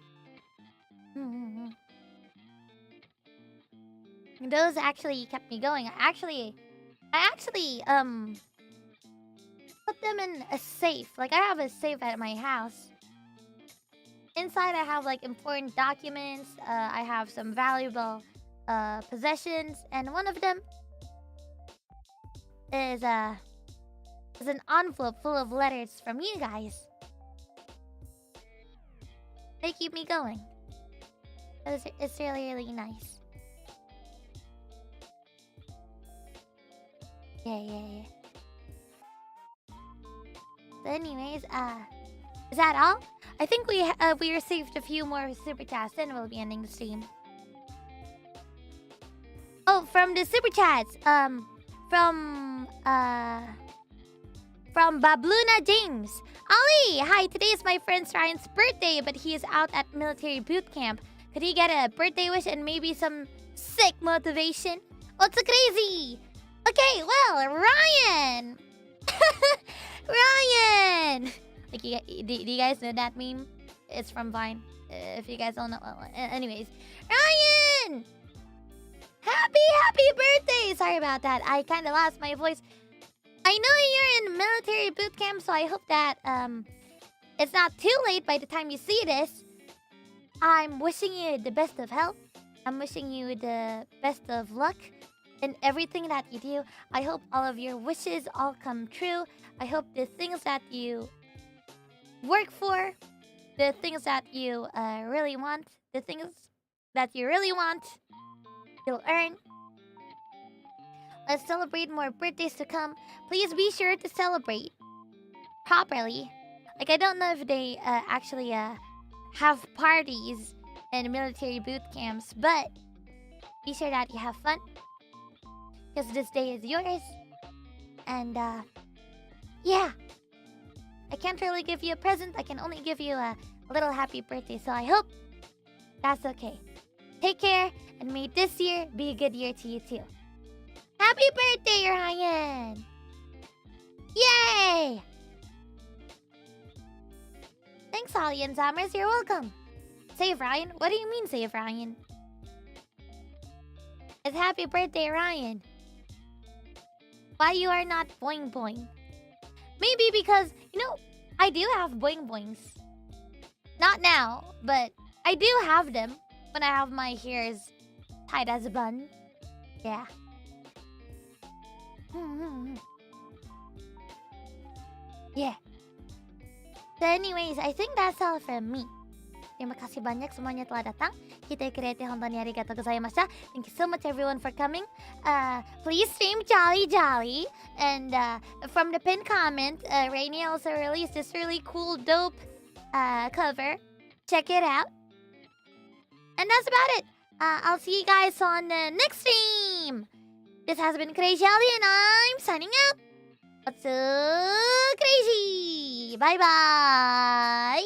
Those actually kept me going. I actually put them in a safe. Like I have a safe at my house. Inside I have like important documents. I have some valuable possessions, and one of them is an envelope full of letters from you guys. They keep me going. It's really nice. Yeah. So anyways, is that all? I think we received a few more super chats, then we'll be ending the stream. Oh, from the super chats, from Babluna James. Ollie, hi. Today is my friend Ryan's birthday, but he is out at military boot camp. Could he get a birthday wish and maybe some sick motivation? What's so crazy? Okay, well, Ryan. Ryan. Like, do you guys know that meme? It's from Vine. If you guys don't know, well, anyways, Ryan. Happy birthday! Sorry about that. I kind of lost my voice. I know you're in military boot camp, so I hope that it's not too late by the time you see this. I'm wishing you the best of health. I'm wishing you the best of luck in everything that you do. I hope all of your wishes all come true. I hope the things that you work for, the things that you really want, the things that you really want, you'll earn. Let's celebrate more birthdays to come. Please be sure to celebrate properly. Like, I don't know if they actually have parties and military boot camps, but be sure that you have fun, because this day is yours. And yeah, I can't really give you a present. I can only give you a little happy birthday, so I hope that's okay. Take care, and may this year be a good year to you too. Happy birthday, Ryan! Yay! Thanks, Ollie and Zammers. You're welcome. Save Ryan? What do you mean, save Ryan? It's happy birthday, Ryan. Why you are not boing boing? Maybe because, I do have boing boings. Not now, but I do have them when I have my hairs tied as a bun. Yeah. Yeah. So anyways, I think that's all from me. Terima kasih banyak semuanya telah datang. Kita kirete honton arigatou gozaimashita. Thank you so much everyone for coming. Please stream jolly. And from the pinned comment, Rainy also released this really cool, dope cover. Check it out. And that's about it. I'll see you guys on the next stream. This has been Crazy Ollie and I'm signing out. What's so crazy? Bye bye.